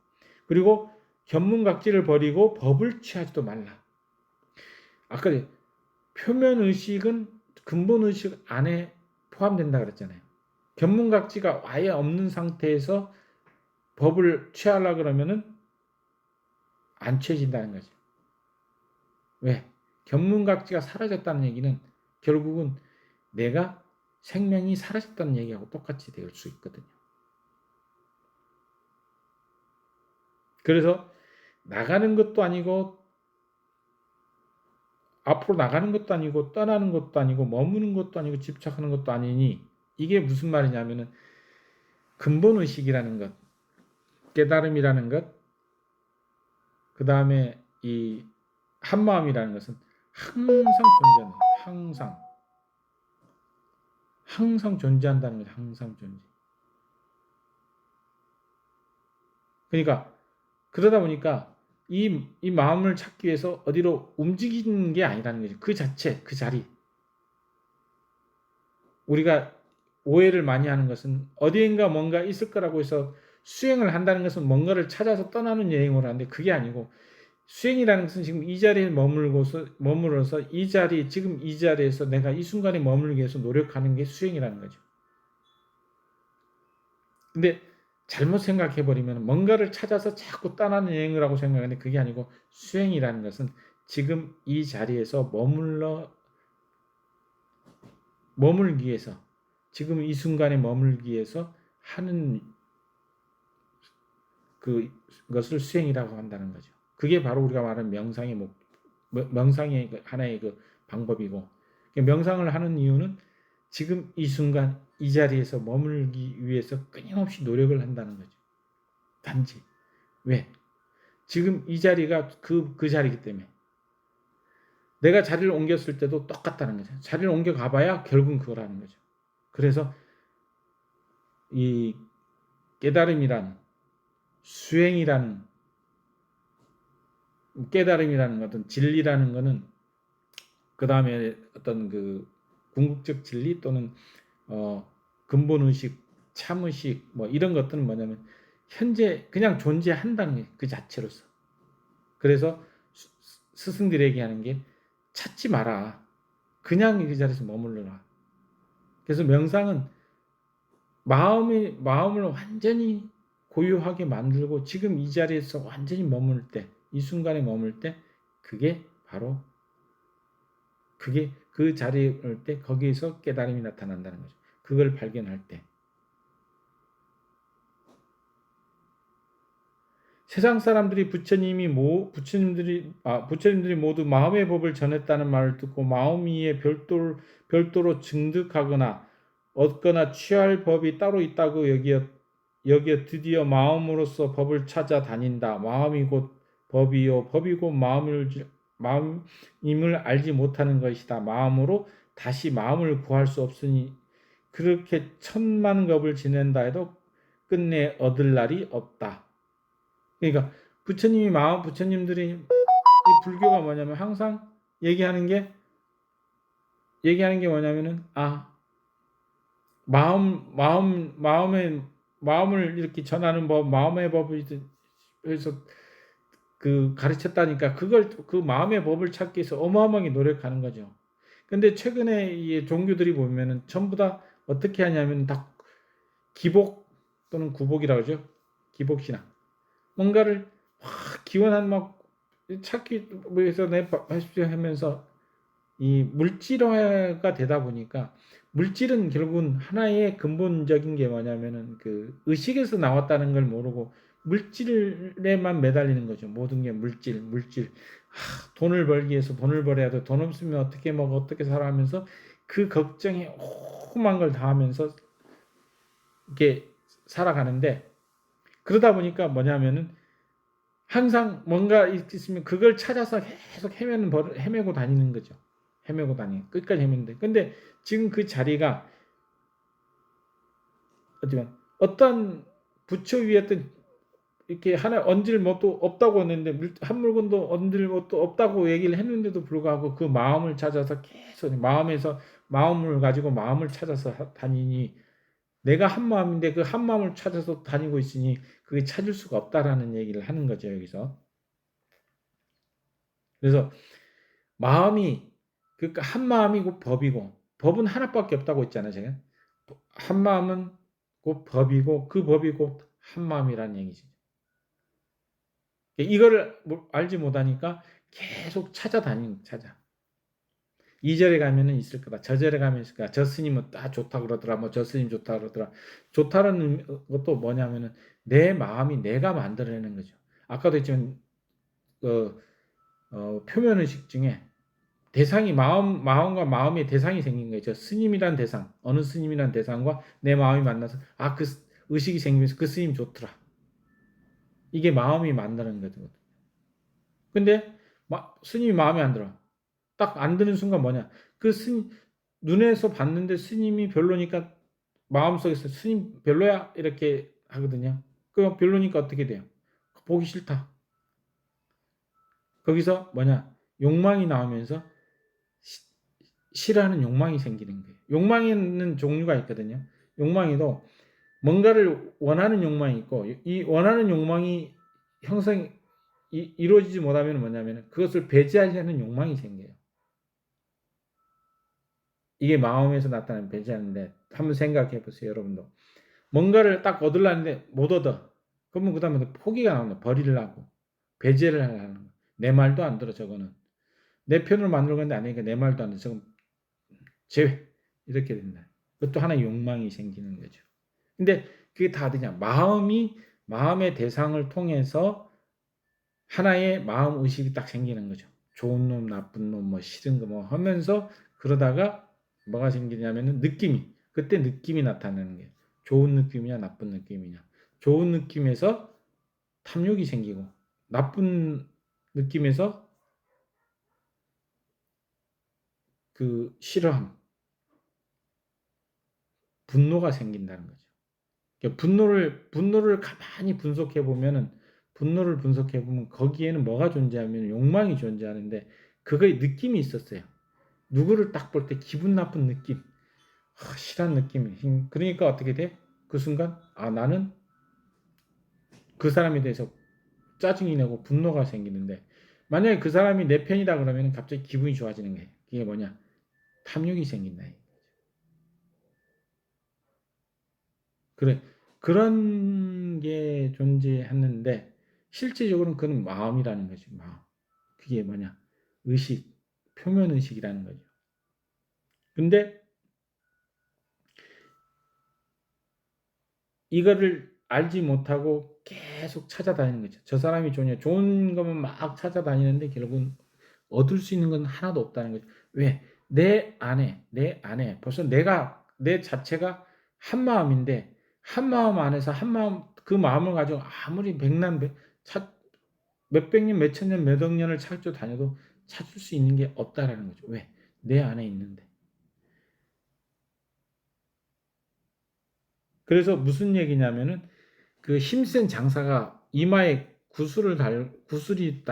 A: 그리고 견문각지를 버리고 법을 취하지도 말라. 아까 표면의식은 근본의식 안에 포함된다 그랬잖아요. 견문각지가 아예 없는 상태에서 법을 취하려고 그러면은 안 취해진다는 거죠. 왜? 견문각지가 사라졌다는 얘기는 결국은 내가 생명이 사라졌다는 얘기하고 똑같이 될 수 있거든요. 그래서 나가는 것도 아니고 앞으로 나가는 것도 아니고 떠나는 것도 아니고 머무는 것도 아니고 집착하는 것도 아니니 이게 무슨 말이냐면은 근본의식이라는 것, 깨달음이라는 것, 그 다음에 이 한마음이라는 것은 항상 존재하는 거예요. 항상 존재한다는 거죠. 항상 존재. 그러니까 그러다 보니까 이 마음을 찾기 위해서 어디로 움직이는 게 아니라는 거죠. 그 자체, 그 자리. 우리가 오해를 많이 하는 것은 어디인가 뭔가 있을 거라고 해서 수행을 한다는 것은 뭔가를 찾아서 떠나는 여행을 하는데 그게 아니고 수행이라는 것은 지금 이 자리에 머물러서 이 자리, 지금 이 자리에서 내가 이 순간에 머물기 위해서 노력하는 게 수행이라는 거죠. 근데 잘못 생각해버리면 뭔가를 찾아서 자꾸 떠나는 여행을 하고 생각하는데 그게 아니고 수행이라는 것은 지금 이 자리에서 머물기 위해서 지금 이 순간에 머물기 위해서 하는 그것을 수행이라고 한다는 거죠. 그게 바로 우리가 말하는 명상의 하나의 그 방법이고 명상을 하는 이유는 지금 이 순간 이 자리에서 머물기 위해서 끊임없이 노력을 한다는 거죠. 단지 왜? 지금 이 자리가 그 자리이기 때문에 내가 자리를 옮겼을 때도 똑같다는 거죠. 자리를 옮겨 가봐야 결국은 그거라는 거죠. 그래서 이 깨달음이란 수행이라는 깨달음이라는 것은 진리라는 것은 그 다음에 어떤 그 궁극적 진리 또는 근본의식, 참의식 뭐 이런 것들은 뭐냐면 현재 그냥 존재한다는 게 그 자체로서. 그래서 스승들에게 하는 게 찾지 마라. 그냥 그 자리에서 머물러라. 그래서 명상은 마음을 완전히 고요하게 만들고 지금 이 자리에서 완전히 머물 때, 이 순간에 머물 때 그게 바로 그게 그 자리에 올 때 거기에서 깨달음이 나타난다는 거죠. 그걸 발견할 때. 세상 사람들이 부처님들이 모두 마음의 법을 전했다는 말을 듣고 마음 위에 별도로 증득하거나 얻거나 취할 법이 따로 있다고 여기어 드디어 마음으로서 법을 찾아 다닌다. 마음이 곧 법이요 법이 곧 마음임을 알지 못하는 것이다. 마음으로 다시 마음을 구할 수 없으니 그렇게 천만 겁을 지낸다 해도 끝내 얻을 날이 없다. 그러니까 부처님들이 이 불교가 뭐냐면 항상 얘기하는 게 뭐냐면은 마음을 이렇게 전하는 법, 마음의 법을 해서 그 가르쳤다니까 그걸 그 마음의 법을 찾기 위해서 어마어마하게 노력하는 거죠. 근데 최근에 이 종교들이 보면은 전부 다 어떻게 하냐면 다 기복 또는 구복이라고 하죠. 기복신앙. 뭔가를 기원한 막 찾기 위해서 하십시오 하면서 이 물질화가 되다 보니까 물질은 결국은 하나의 근본적인 게 뭐냐면은 그 의식에서 나왔다는 걸 모르고 물질에만 매달리는 거죠. 모든 게 물질. 돈을 벌기 위해서 돈을 벌어야 돼. 돈 없으면 어떻게 먹어, 어떻게 살아 하면서 그 걱정에 오만 걸 다 하면서 이렇게 살아가는데 그러다 보니까 뭐냐면은 항상 뭔가 있으면 그걸 찾아서 계속 헤매고 다니는 거죠. 끝까지 헤매는데. 근데 지금 그 자리가 어떤 부처 위에 어떤 이렇게 하나 얹을 것도 없다고 했는데 한 물건도 얹을 것도 없다고 얘기를 했는데도 불구하고 그 마음을 찾아서 계속 마음을 가지고 마음을 찾아서 다니니 내가 한 마음인데 그 한 마음을 찾아서 다니고 있으니 그게 찾을 수가 없다라는 얘기를 하는 거죠, 여기서. 그래서 마음이 그러니까 한 마음이 곧 법이고 법은 하나밖에 없다고 했잖아요, 제가. 한 마음은 곧 법이고 그 법이 곧 한 마음이라는 얘기죠. 이거를 알지 못하니까 계속 찾아. 2절에 가면은 있을 거다. 저절에 가면 있을 거다. 저 스님은 딱 좋다 그러더라. 뭐 저 스님 좋다 그러더라. 좋다는 것도 뭐냐면은 내 마음이 내가 만들어내는 거죠. 아까도 했지만 표면 의식 중에 대상이 마음과 마음의 대상이 생긴 거예요. 저 스님이란 대상, 어느 스님이란 대상과 내 마음이 만나서 그 의식이 생기면서 그 스님 좋더라. 이게 마음이 만나는 거거든. 근데 스님이 마음에 안 들어. 딱 안 드는 순간 뭐냐? 그 스님 눈에서 봤는데 스님이 별로니까 마음속에서 스님 별로야 이렇게 하거든요. 그 별로니까 어떻게 돼요? 보기 싫다. 거기서 뭐냐? 욕망이 나오면서 싫어하는 욕망이 생기는 거예요. 욕망에는 종류가 있거든요. 욕망에도 뭔가를 원하는 욕망이 있고 이 원하는 욕망이 이루어지지 못하면 뭐냐면 그것을 배제하려는 욕망이 생겨요. 이게 마음에서 나타나는 배제하는데 한번 생각해 보세요, 여러분도. 뭔가를 딱 얻으려는데 못 얻어. 그러면 그 다음에 포기가 나온다. 버리려고. 배제를 하려는 거. 내 말도 안 들어, 저거는. 내 편으로 만들고 있는데 아니니까 내 말도 안 들어. 저건 제외. 이렇게 된다. 그것도 하나의 욕망이 생기는 거죠. 근데 그게 다 어디냐? 마음의 대상을 통해서 하나의 마음 의식이 딱 생기는 거죠. 좋은 놈, 나쁜 놈, 뭐 싫은 거 뭐 하면서 그러다가 뭐가 생기냐면은 그때 느낌이 나타나는 게 좋은 느낌이냐, 나쁜 느낌이냐. 좋은 느낌에서 탐욕이 생기고 나쁜 느낌에서 그 싫어함, 분노가 생긴다는 거죠. 그러니까 분노를 가만히 분노를 분석해 보면 거기에는 뭐가 존재하면 욕망이 존재하는데 그거의 느낌이 있었어요. 누구를 딱 볼 때 기분 나쁜 느낌, 싫은 느낌. 그러니까 어떻게 돼? 그 순간 나는 그 사람에 대해서 짜증이 나고 분노가 생기는데 만약에 그 사람이 내 편이다 그러면 갑자기 기분이 좋아지는 거예요. 그게 뭐냐? 탐욕이 생긴다. 그래, 그런 게 존재하는데 실제적으로는 그건 마음이라는 거지. 마음. 그게 뭐냐? 의식, 표면 의식이라는 거죠. 근데 이거를 알지 못하고 계속 찾아다니는 거죠. 저 사람이 좋은 거면 막 찾아다니는데 결국은 얻을 수 있는 건 하나도 없다는 거죠. 왜? 내 안에 벌써 내 자체가 한 마음인데 한 마음 안에서 그 마음을 가지고 아무리 몇백 년, 몇천 년, 몇억 년을 찾아 다녀도 찾을 수 있는 게 없다라는 거죠. 왜? 내 안에 있는데. 그래서 무슨 얘기냐면은 그 힘센 장사가 이마에 구슬이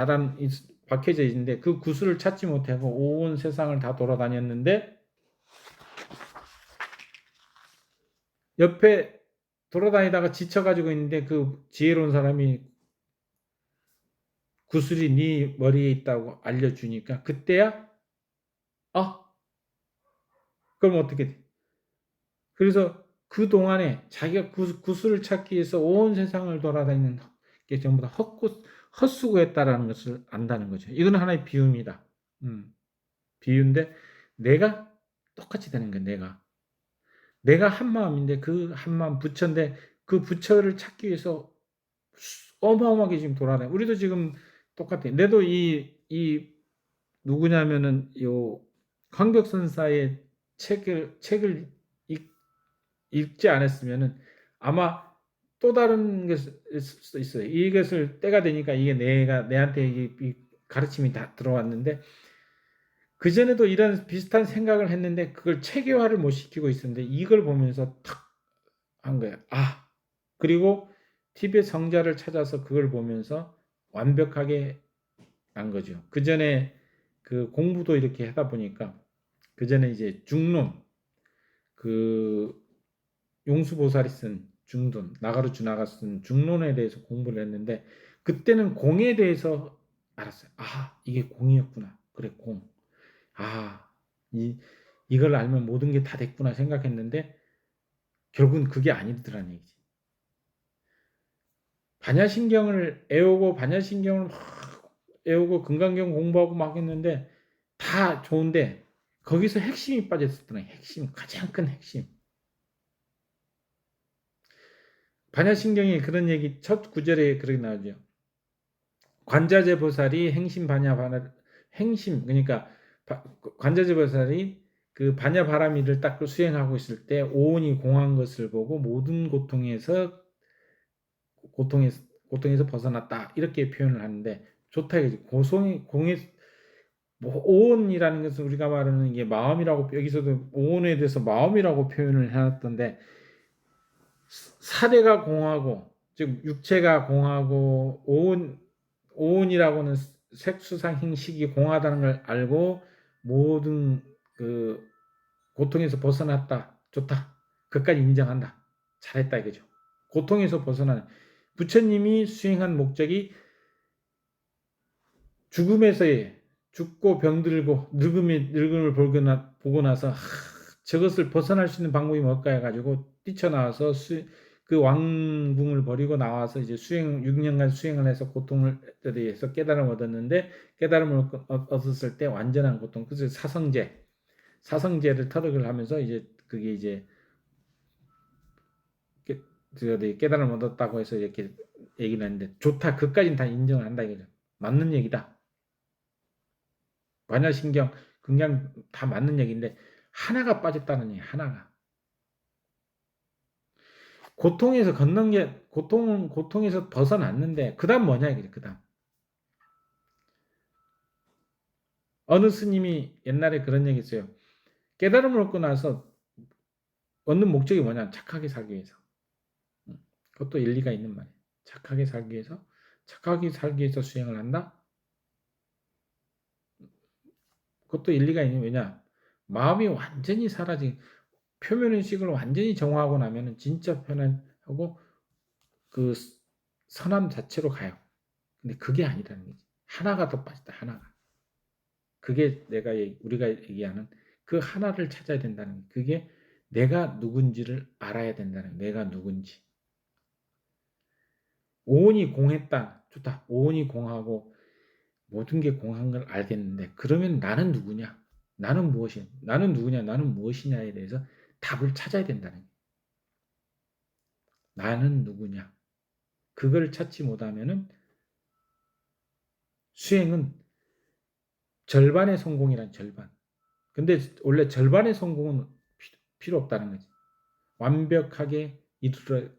A: 박혀져 있는데 그 구슬을 찾지 못하고 온 세상을 다 돌아다녔는데 옆에 돌아다니다가 지쳐가지고 있는데 그 지혜로운 사람이 구슬이 네 머리에 있다고 알려주니까 그때야 그럼 어떻게 돼? 그래서 그 동안에 자기가 구슬을 찾기 위해서 온 세상을 돌아다니는 게 전부 다 헛수고했다라는 것을 안다는 거죠. 이건 하나의 비유입니다. 비유인데 내가 똑같이 되는 거예요. 내가 한 마음인데 그 한 마음 부처인데 그 부처를 찾기 위해서 어마어마하게 지금 돌아다녀. 우리도 지금 똑같아. 내도 이 누구냐면은 요 황벽선사의 책을 읽지 않았으면은 아마 또 다른 게 있을 수도 있어요. 이것을 때가 되니까 이게 내한테 이 가르침이 다 들어왔는데 그전에도 이런 비슷한 생각을 했는데 그걸 체계화를 못 시키고 있었는데 이걸 보면서 탁 한 거예요. 그리고 티베트 성자를 찾아서 그걸 보면서 완벽하게 안 거죠. 그전에 그 공부도 이렇게 하다 보니까 그전에 이제 중론 그 용수보살이 쓴 중론, 나가르주나가 쓴 중론에 대해서 공부를 했는데 그때는 공에 대해서 알았어요. 이게 공이었구나. 그래, 공. 아, 이걸 알면 모든 게 다 됐구나 생각했는데 결국은 그게 아니더라는 얘기지. 반야신경을 막 애우고 금강경 공부하고 막 했는데 다 좋은데 거기서 핵심이 빠졌었던 핵심, 가장 큰 핵심. 반야신경에 그런 얘기 첫 구절에 그렇게 나오죠. 관자재 보살이 행심 반야 바라 행심 그러니까 관자재 보살이 그 반야 바라미를 딱 수행하고 있을 때 오온이 공한 것을 보고 모든 고통에서 벗어났다 이렇게 표현을 하는데 좋다 이거지. 고송이 공에 뭐 오온이라는 것은 우리가 말하는 이게 마음이라고 여기서도 오온에 대해서 마음이라고 표현을 해놨던데 사대가 공하고 즉 육체가 공하고 오온이라고는 색수상 행식이 공하다는 걸 알고 모든 그 고통에서 벗어났다. 좋다. 그까지 인정한다. 잘했다 이거죠. 고통에서 벗어나는 부처님이 수행한 목적이 죽음에서의 죽고 병들고 늙음을 보고 나서 저것을 벗어날 수 있는 방법이 뭘까 해가지고 뛰쳐나와서 그 왕궁을 버리고 나와서 이제 6년간 수행을 해서 고통을 대해서 깨달음을 얻었는데 깨달음을 얻었을 때 완전한 고통, 그래서 사성제를 터득을 하면서 이제 그게 이제 깨달음을 얻었다고 해서 이렇게 얘기를 했는데 좋다. 그까지는 다 인정을 한다 이거죠. 맞는 얘기다. 반야신경, 그냥 다 맞는 얘기인데 하나가 빠졌다는 얘기. 하나가. 고통에서 걷는 게 고통에서 벗어났는데 그다음 뭐냐 이거죠. 그다음 어느 스님이 옛날에 그런 얘기 했어요. 깨달음을 얻고 나서 얻는 목적이 뭐냐? 착하게 살기 위해서. 그것도 일리가 있는 말이에요. 착하게 살기 위해서 수행을 한다. 그것도 일리가 있는. 왜냐? 마음이 완전히 사라진 표면 의식을 완전히 정화하고 나면은 진짜 편안하고 그 선함 자체로 가요. 근데 그게 아니라는 거지. 하나가 더 빠졌다. 하나가. 그게 우리가 얘기하는 그 하나를 찾아야 된다는 거예요. 그게 내가 누군지를 알아야 된다는 거예요. 내가 누군지. 오온이 공했다. 좋다. 오온이 공하고 모든 게 공한 걸 알겠는데 그러면 나는 누구냐? 나는 무엇이냐? 나는 누구냐? 나는 무엇이냐에 대해서 답을 찾아야 된다는 거예요. 나는 누구냐? 그걸 찾지 못하면은 수행은 절반의 성공이란 절반. 근데 원래 절반의 성공은 필요 없다는 거지. 완벽하게 이루어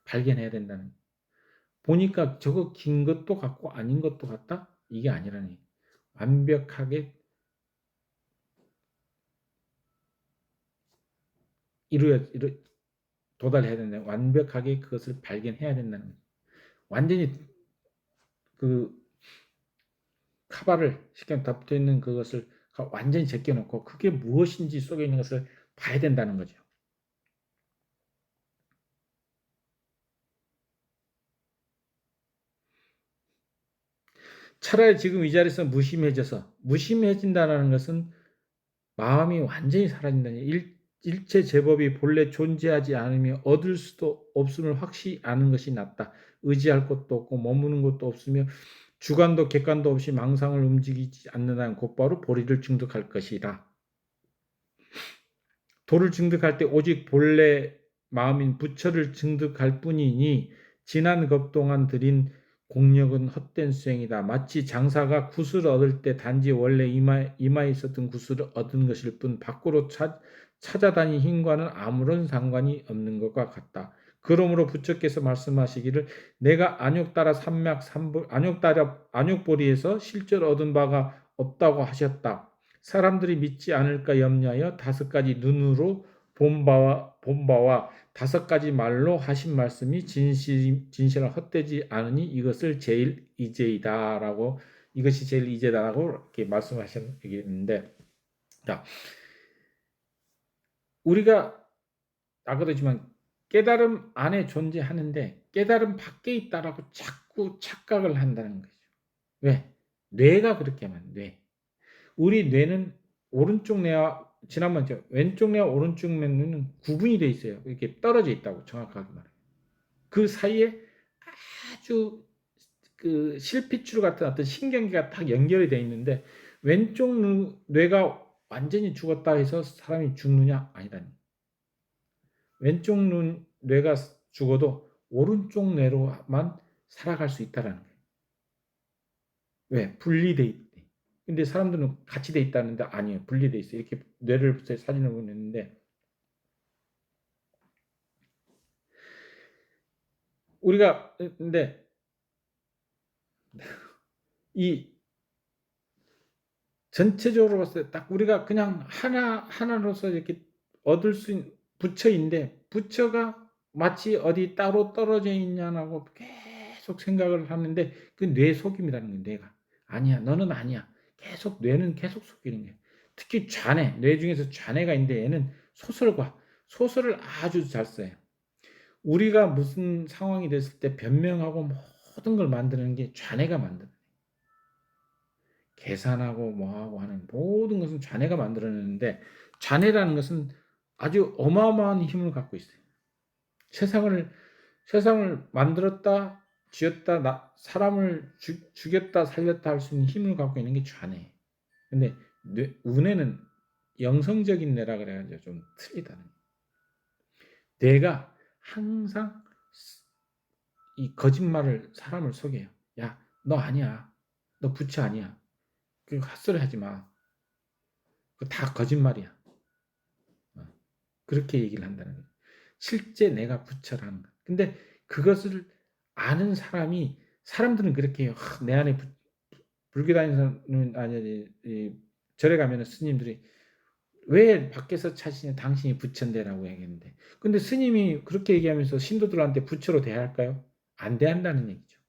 A: 발견해야 된다는 거예요. 보니까 저거 긴 것도 같고 아닌 것도 같다? 이게 아니라니. 완벽하게 도달해야 된다. 완벽하게 그것을 발견해야 된다는 거예요. 완전히 그 카바를 시켜 덮여 있는 그것을 완전히 제껴놓고 그게 무엇인지 속에 있는 것을 봐야 된다는 거죠. 차라리 지금 이 자리에서 무심해진다는 것은 마음이 완전히 사라진다는 일체 제법이 본래 존재하지 않으며 얻을 수도 없음을 확실히 아는 것이 낫다. 의지할 것도 없고 머무는 것도 없으며 주관도 객관도 없이 망상을 움직이지 않는다는 곧바로 보리를 증득할 것이다. 도를 증득할 때 오직 본래 마음인 부처를 증득할 뿐이니 지난 급 동안 들인 공력은 헛된 수행이다. 마치 장사가 구슬을 얻을 때 단지 원래 이마에 있었던 구슬을 얻은 것일 뿐 밖으로 찾아다닌 힘과는 아무런 상관이 없는 것과 같다. 그러므로 부처께서 말씀하시기를 내가 안욕따라 삼맥 안욕보리에서 실제로 얻은 바가 없다고 하셨다. 사람들이 믿지 않을까 염려하여 5가지 눈으로 본 바와 5가지 말로 하신 말씀이 진실한 헛되지 않으니 이것이 제일 이제다라고 이렇게 말씀하셨는데, 자, 우리가 아까도 했지만 깨달음 안에 존재하는데 깨달음 밖에 있다라고 자꾸 착각을 한다는 거죠. 왜? 뇌가 그렇게만 우리 뇌는 오른쪽 뇌와 지난번 왼쪽 뇌와 오른쪽 뇌는 구분이 돼 있어요. 이렇게 떨어져 있다고 정확하게 말해요. 그 사이에 아주 그 실핏줄 같은 어떤 신경계가 딱 연결이 돼 있는데 왼쪽 뇌가 완전히 죽었다 해서 사람이 죽느냐? 아니라니. 왼쪽 뇌가 죽어도 오른쪽 뇌로만 살아갈 수 있다라는 거예요. 왜? 분리돼 있대. 근데 사람들은 같이 돼 있다는데 아니에요. 분리돼 있어요. 이렇게 뇌를 사진을 보냈는데 우리가 근데 이 전체적으로 봤을 때 딱 우리가 그냥 하나로서 이렇게 얻을 수 있는 부처인데 부처가 마치 어디 따로 떨어져 있냐고 계속 생각을 하는데 그 뇌 속임이라는 거예요. 뇌가. 아니야. 너는 아니야. 계속 뇌는 계속 속이는 거예요. 특히 좌뇌, 뇌 중에서 좌뇌가 있는데 얘는 소설을 아주 잘 써요. 우리가 무슨 상황이 됐을 때 변명하고 모든 걸 만드는 게 좌뇌가 만드는 거예요. 계산하고 뭐하고 하는 모든 것은 좌뇌가 만들어내는데 좌뇌라는 것은 아주 어마어마한 힘을 갖고 있어요. 세상을 만들었다, 지었다, 사람을 죽였다, 살렸다 할 수 있는 힘을 갖고 있는 게 좌뇌. 근데 우뇌는 영성적인 뇌라 그래가지고 좀 틀리다는 거예요. 뇌가 항상 이 거짓말을 사람을 속여요. 야, 너 아니야. 너 부처 아니야. 그 헛소리 하지 마. 그거 다 거짓말이야. 그렇게 얘기를 한다는 거예요. 실제 내가 부처라는 거. 근데 그것을 아는 사람들은 그렇게 해요. 내 안에 불교 다니는 아니 절에 가면은 스님들이 왜 밖에서 찾으냐 당신이 부처인데라고 얘기했는데 근데 스님이 그렇게 얘기하면서 신도들한테 부처로 대할까요? 안 대한다는 얘기죠.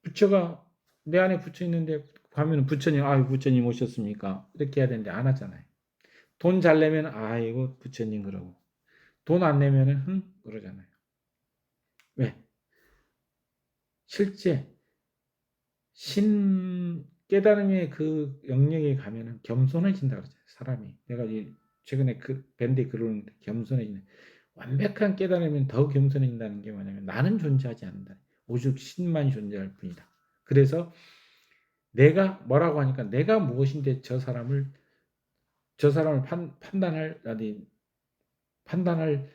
A: 부처가 내 안에 부처 있는데 가면 부처님 부처님 오셨습니까? 이렇게 해야 되는데 안 하잖아요. 돈 잘 내면 아이고 부처님 그러고 돈 안 내면은 그러잖아요. 왜? 실제 신 깨달음의 그 영역에 가면은 겸손해진다 그러잖아요. 사람이. 내가 최근에 그 밴드에 글을 올렸는데 겸손해지는 완벽한 깨달음은 더 겸손해진다는 게 뭐냐면 나는 존재하지 않는다. 오직 신만이 존재할 뿐이다. 그래서 내가 뭐라고 하니까 내가 무엇인데 저 사람을 판단할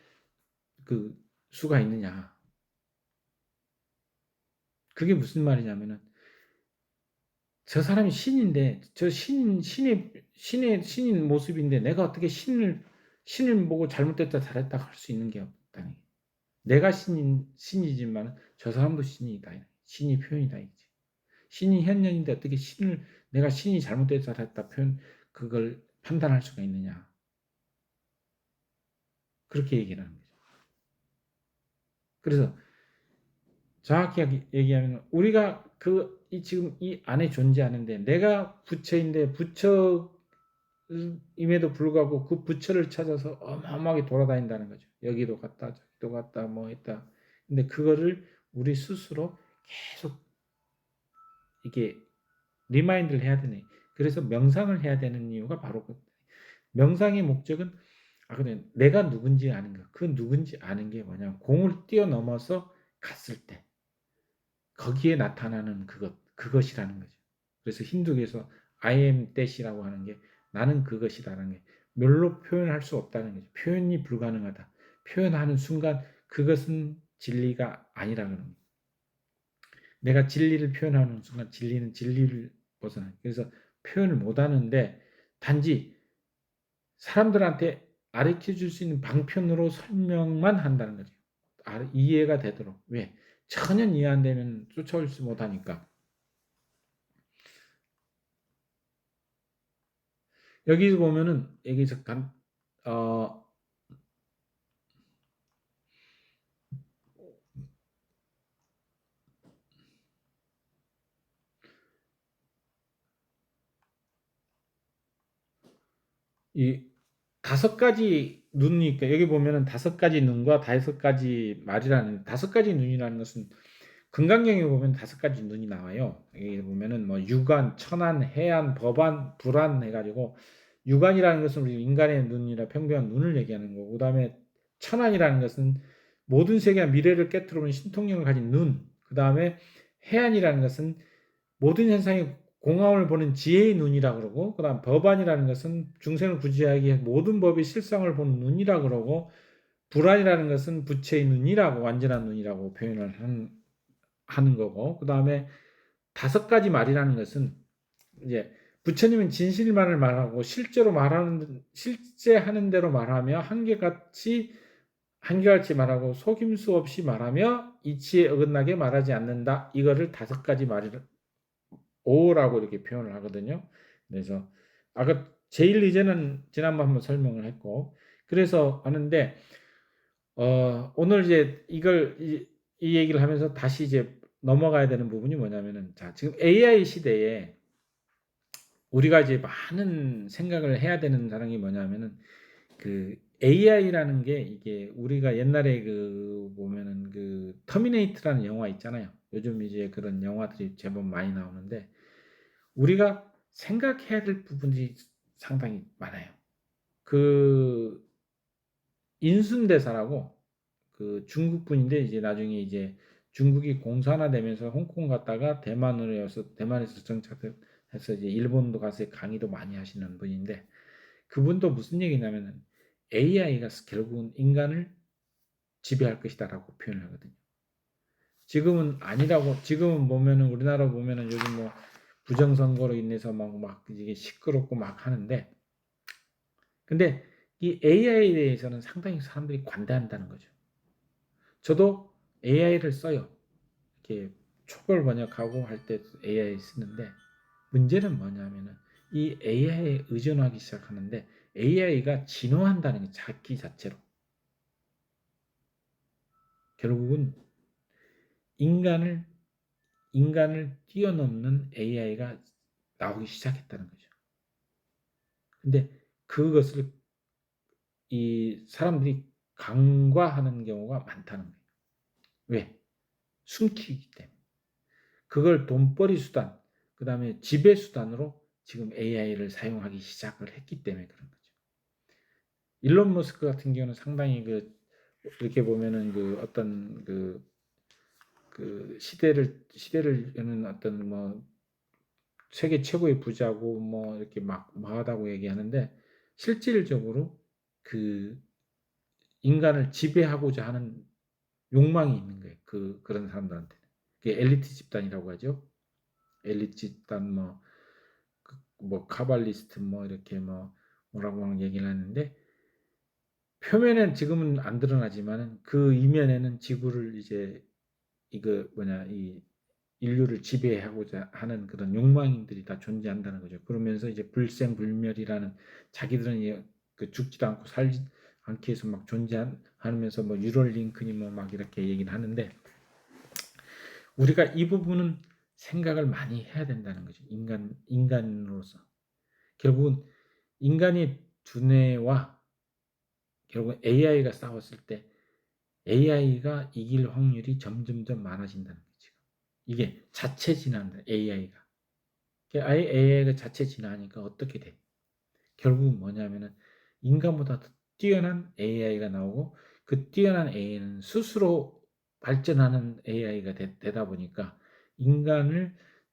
A: 그 수가 있느냐. 그게 무슨 말이냐면은 저 사람이 신인데 저 신인 모습인데 내가 어떻게 신을 보고 잘못됐다 잘했다 할 수 있는 게 없다니. 내가 신이지만 저 사람도 신이다. 신이 표현이다 이지. 신이 현년인데 어떻게 내가 신이 잘못됐다 잘했다 그걸 판단할 수가 있느냐. 그렇게 얘기를 하는 거죠. 그래서 정확히 얘기하면 우리가 지금 이 안에 존재하는데 내가 부처인데 부처임에도 불구하고 그 부처를 찾아서 어마어마하게 돌아다닌다는 거죠. 여기도 갔다 저기도 갔다 뭐 했다. 근데 그거를 우리 스스로 계속 이게 리마인드를 해야 되네. 그래서 명상을 해야 되는 이유가 바로 명상의 목적은 그래 내가 누군지 아는 거. 그 누군지 아는 게 뭐냐? 공을 뛰어넘어서 갔을 때 거기에 나타나는 그것이라는 거죠. 그래서 힌두교에서 I am that이라고 하는 게 나는 그것이라는 게 멸로 표현할 수 없다는 거죠. 표현이 불가능하다. 표현하는 순간 그것은 진리가 아니라는 겁니다. 내가 진리를 표현하는 순간 진리는 진리를 벗어나요. 그래서 표현을 못하는데 단지 사람들한테 가르쳐 줄 수 있는 방편으로 설명만 한다는 거죠. 이해가 되도록. 왜? 전혀 이해 안 되면 쫓아오지 못하니까. 여기서 보면은 여기서 이 5가지 눈이 있고 여기 보면은 5가지 눈과 5가지 말이라는 5가지 눈이라는 것은 금강경에 보면 5가지 눈이 나와요. 여기 보면은 뭐 유관, 천안, 해안, 법안, 불안 해가지고 유관이라는 것은 우리 인간의 눈이라 평평한 눈을 얘기하는 거고 그다음에 천안이라는 것은 모든 세계와 미래를 깨트려오는 신통력을 가진 눈. 그다음에 해안이라는 것은 모든 현상에 공황을 보는 지혜의 눈이라 그러고, 그다음 법안이라는 것은 중생을 구제하기 위해 모든 법의 실상을 보는 눈이라 그러고, 불안이라는 것은 부처의 눈이라고, 완전한 눈이라고 표현을 하는 거고, 그다음에 다섯 가지 말이라는 것은 이제 부처님은 진실만을 말하고 실제 하는 대로 말하며 한결같이 말하고 속임수 없이 말하며 이치에 어긋나게 말하지 않는다. 이거를 다섯 가지 말을 오라고 이렇게 표현을 하거든요. 그래서 아까 제일 이제는 지난번 한번 설명을 했고, 그래서 하는데 오늘 이제 이 얘기를 하면서 다시 이제 넘어가야 되는 부분이 뭐냐면은, 자, 지금 AI 시대에 우리가 이제 많은 생각을 해야 되는 사람이 뭐냐면은, 그 AI라는 게, 이게 우리가 옛날에 그 보면은 그 터미네이터라는 영화 있잖아요. 요즘 이제 그런 영화들이 제법 많이 나오는데, 우리가 생각해야 될 부분이 상당히 많아요. 그 인순대사라고, 그 중국 분인데, 이제 나중에 이제 중국이 공산화되면서 홍콩 갔다가 대만에서 정착해서 이제 일본도 가서 강의도 많이 하시는 분인데, 그분도 무슨 얘기냐면은 AI가 결국은 인간을 지배할 것이다라고 표현을 하거든요. 지금은 아니라고. 지금은 보면은 우리나라 보면은 요즘 뭐 부정선거로 인해서 막 이게 시끄럽고 막 하는데, 근데 이 AI에 대해서는 상당히 사람들이 관대한다는 거죠. 저도 AI를 써요. 이렇게 촉을 번역하고 할 때 AI 쓰는데, 문제는 뭐냐면은 이 AI에 의존하기 시작하는데, AI가 진화한다는 게 자기 자체로 결국은 인간을 뛰어넘는 AI가 나오기 시작했다는 거죠. 근데 그것을 이 사람들이 간과하는 경우가 많다는 거예요. 왜? 숨기기 때문에. 그걸 돈벌이 수단, 그 다음에 지배 수단으로 지금 AI를 사용하기 시작을 했기 때문에 그런 거죠. 일론 머스크 같은 경우는 상당히 이렇게 보면은 그 어떤 그 시대를 여는 어떤 뭐 세계 최고의 부자고 뭐 이렇게 막 하다고 얘기하는데, 실질적으로 그 인간을 지배하고자 하는 욕망이 있는 거예요. 그런 사람들한테는. 그게 엘리트 집단이라고 하죠. 엘리트 집단, 뭐 카발리스트, 뭐 이렇게 뭐라고 하는 얘기를 하는데, 표면엔 지금은 안 드러나지만은 그 이면에는 지구를 이제 이 인류를 지배하고자 하는 그런 욕망들이 다 존재한다는 거죠. 그러면서 이제 불생불멸이라는, 자기들은 그 죽지도 않고 살지 않기 위해서 막 존재하면서 뭐 유럴 링컨이 뭐 막 이렇게 얘기를 하는데, 우리가 이 부분은 생각을 많이 해야 된다는 거죠. 인간으로서 결국은 인간의 두뇌와 결국 AI가 싸웠을 때 AI가 이길 확률이 점점점 많아진다는 거죠. 이게 자체 진화한다. AI가 아예 AI가 자체 진화하니까 어떻게 돼? 결국은 뭐냐면은 인간보다 더 뛰어난 AI가 나오고, 그 뛰어난 AI는 스스로 발전하는 AI가 되다 보니까,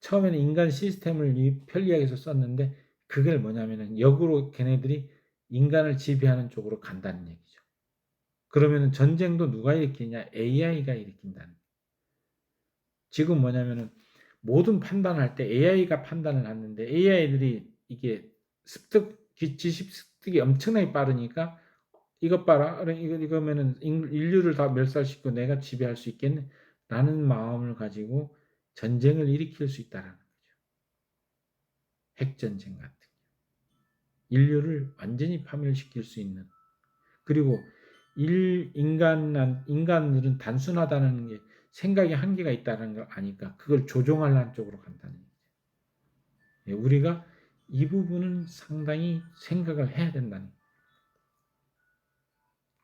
A: 처음에는 인간 시스템을 편리하게 해서 썼는데, 그걸 뭐냐면은 역으로 걔네들이 인간을 지배하는 쪽으로 간다는 얘기죠. 그러면은 전쟁도 누가 일으키냐? AI가 일으킨다는. 지금 뭐냐면은 모든 판단을 할 때 AI가 판단을 하는데, AI들이 이게 지식 습득이 엄청나게 빠르니까, 이것 봐라, 이거면은 인류를 다 멸살시키고 내가 지배할 수 있겠네 라는 마음을 가지고 전쟁을 일으킬 수 있다라는 거죠. 핵전쟁 같은 인류를 완전히 파멸시킬 수 있는. 그리고 인간들은 단순하다는 게, 생각에 한계가 있다는 걸 아니까 그걸 조종하려는 쪽으로 간다는 거죠. 우리가 이 부분은 상당히 생각을 해야 된다는 거예요.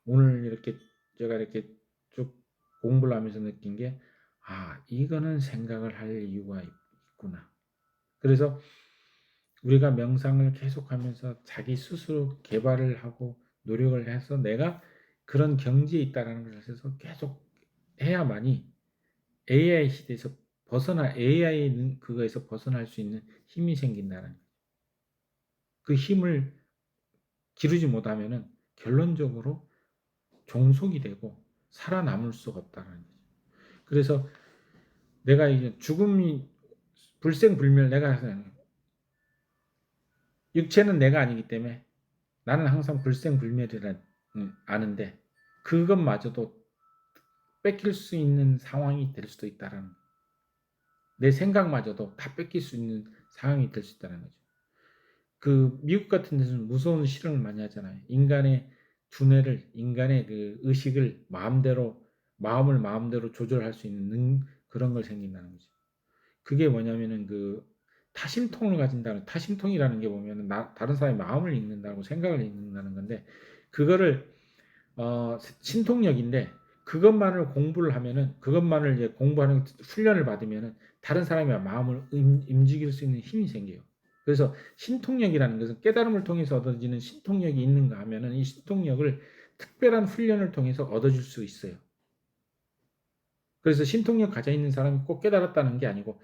A: 오늘 이렇게 제가 이렇게 쭉 공부를 하면서 느낀 게, 이거는 생각을 할 이유가 있구나. 그래서 우리가 명상을 계속하면서 자기 스스로 개발을 하고 노력을 해서 내가 그런 경지에 있다는 것을 해서 계속 해야만이 AI 시대에서 AI는 그거에서 벗어날 수 있는 힘이 생긴다는 거예요. 그 힘을 기르지 못하면은 결론적으로 종속이 되고 살아남을 수가 없다는 거죠. 그래서 내가 이제 죽음이 불생불멸, 내가 육체는 내가 아니기 때문에 나는 항상 불생불멸이라 아는데 그것마저도 뺏길 수 있는 상황이 될 수도 있다라는, 내 생각마저도 다 뺏길 수 있는 상황이 될 수 있다는 거죠. 그 미국 같은 데서는 무서운 실험을 많이 하잖아요. 인간의 두뇌를, 인간의 그 의식을 마음을 마음대로 조절할 수 있는 그런 걸 생긴다는 거죠. 그게 뭐냐면은 그 타심통을 가진다는, 타심통이라는 게 보면은 다른 사람의 마음을 읽는다고, 생각을 읽는다는 건데, 그거를 신통력인데, 그것만을 공부를 하면은, 그것만을 이제 공부하는 훈련을 받으면은 다른 사람의 마음을 움직일 수 있는 힘이 생겨요. 그래서 신통력이라는 것은 깨달음을 통해서 얻어지는 신통력이 있는가 하면은 이 신통력을 특별한 훈련을 통해서 얻어질 수 있어요. 그래서 신통력 가져 있는 사람이 꼭 깨달았다는 게 아니고,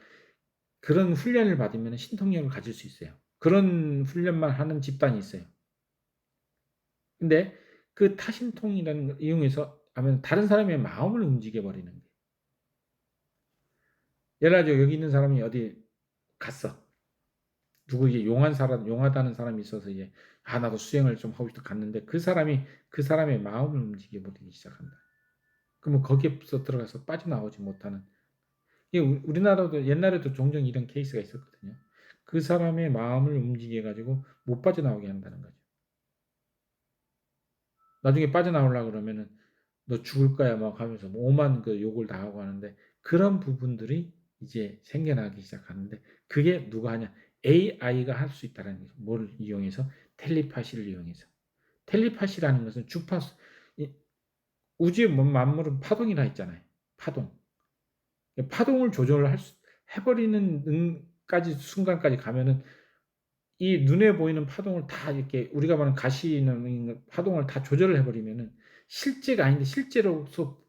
A: 그런 훈련을 받으면 신통력을 가질 수 있어요. 그런 훈련만 하는 집단이 있어요. 근데 그 타심통이라는 걸 이용해서 하면 다른 사람의 마음을 움직여 버리는 거예요. 예를 들어 여기 있는 사람이 어디 갔어. 누구 이제 용하다는 사람이 있어서 이제 나도 수행을 좀 하고 싶다 갔는데 그 사람의 마음을 움직여 버리기 시작한다. 그러면 거기에서 들어가서 빠져나오지 못하는. 이게 우리나라도 옛날에도 종종 이런 케이스가 있었거든요. 그 사람의 마음을 움직여 가지고 못 빠져나오게 한다는 거죠. 나중에 빠져나오려고 그러면은 너 죽을 거야 막 하면서 뭐 오만 그 욕을 다 하고 하는데, 그런 부분들이 이제 생겨나기 시작하는데, 그게 누가 하냐? AI가 할 수 있다라는 거죠. 뭘 이용해서? 텔레파시를 이용해서. 텔레파시라는 것은 주파수, 우주의 만물은 파동이라 했잖아요. 파동. 파동을 조절할 수 해버리는 순간까지 가면은 이 눈에 보이는 파동을 다 이렇게 우리가 말하는 가시는 파동을 다 조절을 해버리면은 실제가 아닌데 실제로서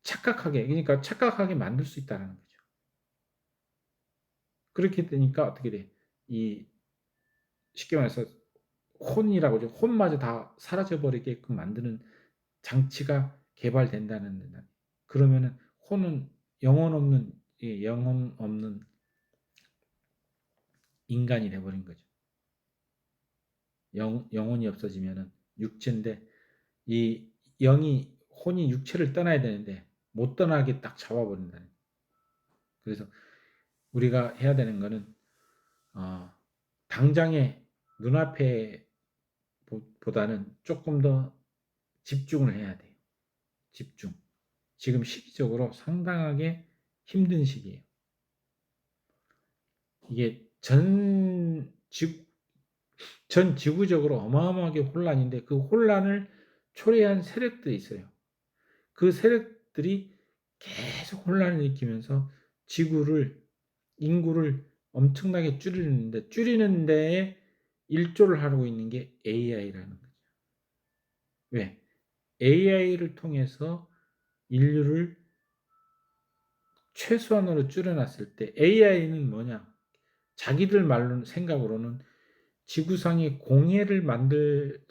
A: 그러니까 착각하게 만들 수 있다라는 거죠. 그렇게 되니까 어떻게 돼? 이 쉽게 말해서 혼이라고 하죠. 혼마저 다 사라져 버리게끔 만드는 장치가 개발된다는 데, 그러면은 혼은 영혼 없는 인간이 돼 버린 거죠. 영혼이 없어지면은 육체인데, 이 혼이 육체를 떠나야 되는데 못 떠나게 딱 잡아버린다는. 그래서 우리가 해야 되는 거는 당장의 눈앞에 보다는 조금 더 집중을 해야 돼요. 집중. 지금 시기적으로 상당하게 힘든 시기예요. 이게 전 지구적으로 어마어마하게 혼란인데, 그 혼란을 초래한 세력들이 있어요. 그 세력들이 계속 혼란을 일으키면서 인구를 엄청나게 줄이는 데에 일조를 하고 있는 게 AI라는 거죠. 왜? AI를 통해서 인류를 최소한으로 줄여놨을 때, AI는 뭐냐? 자기들 생각으로는 지구상에 공해를 만들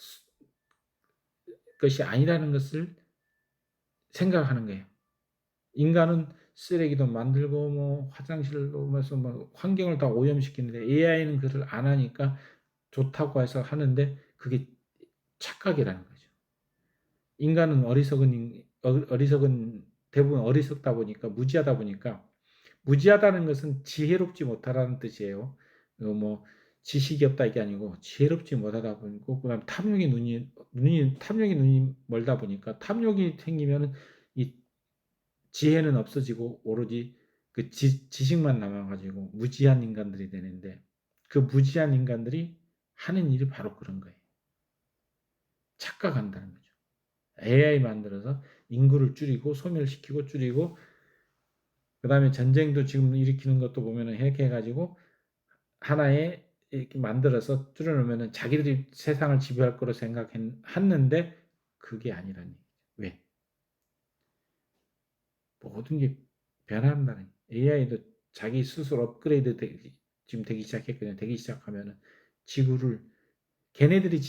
A: 것이 아니라는 것을 생각하는 거예요. 인간은 쓰레기도 만들고 뭐 화장실로 해서 뭐 환경을 다 오염시키는데, AI는 그걸 안 하니까 좋다고 해서 하는데, 그게 착각이라는 거죠. 인간은 대부분 어리석다 보니까, 무지하다는 것은 지혜롭지 못하다는 뜻이에요. 뭐 지식이 없다 이게 아니고 지혜롭지 못하다 보니까, 그다음 탐욕의 눈이 멀다 보니까, 탐욕이 생기면은 이 지혜는 없어지고 오로지 그 지식만 남아가지고 무지한 인간들이 되는데, 그 무지한 인간들이 하는 일이 바로 그런 거예요. 착각한다는 거죠. AI 만들어서 인구를 줄이고 소멸시키고 줄이고, 그 다음에 전쟁도 지금 일으키는 것도 보면은 이렇게 해가지고 하나의 이렇게 만들어서 줄여놓으면은 자기들이 세상을 지배할 거로 생각했는데, 그게 아니라니. 왜? 모든 게 변한다는. AI도 자기 스스로 업그레이드 지금 되기 시작했거든요. 되기 시작하면은 지구를 걔네들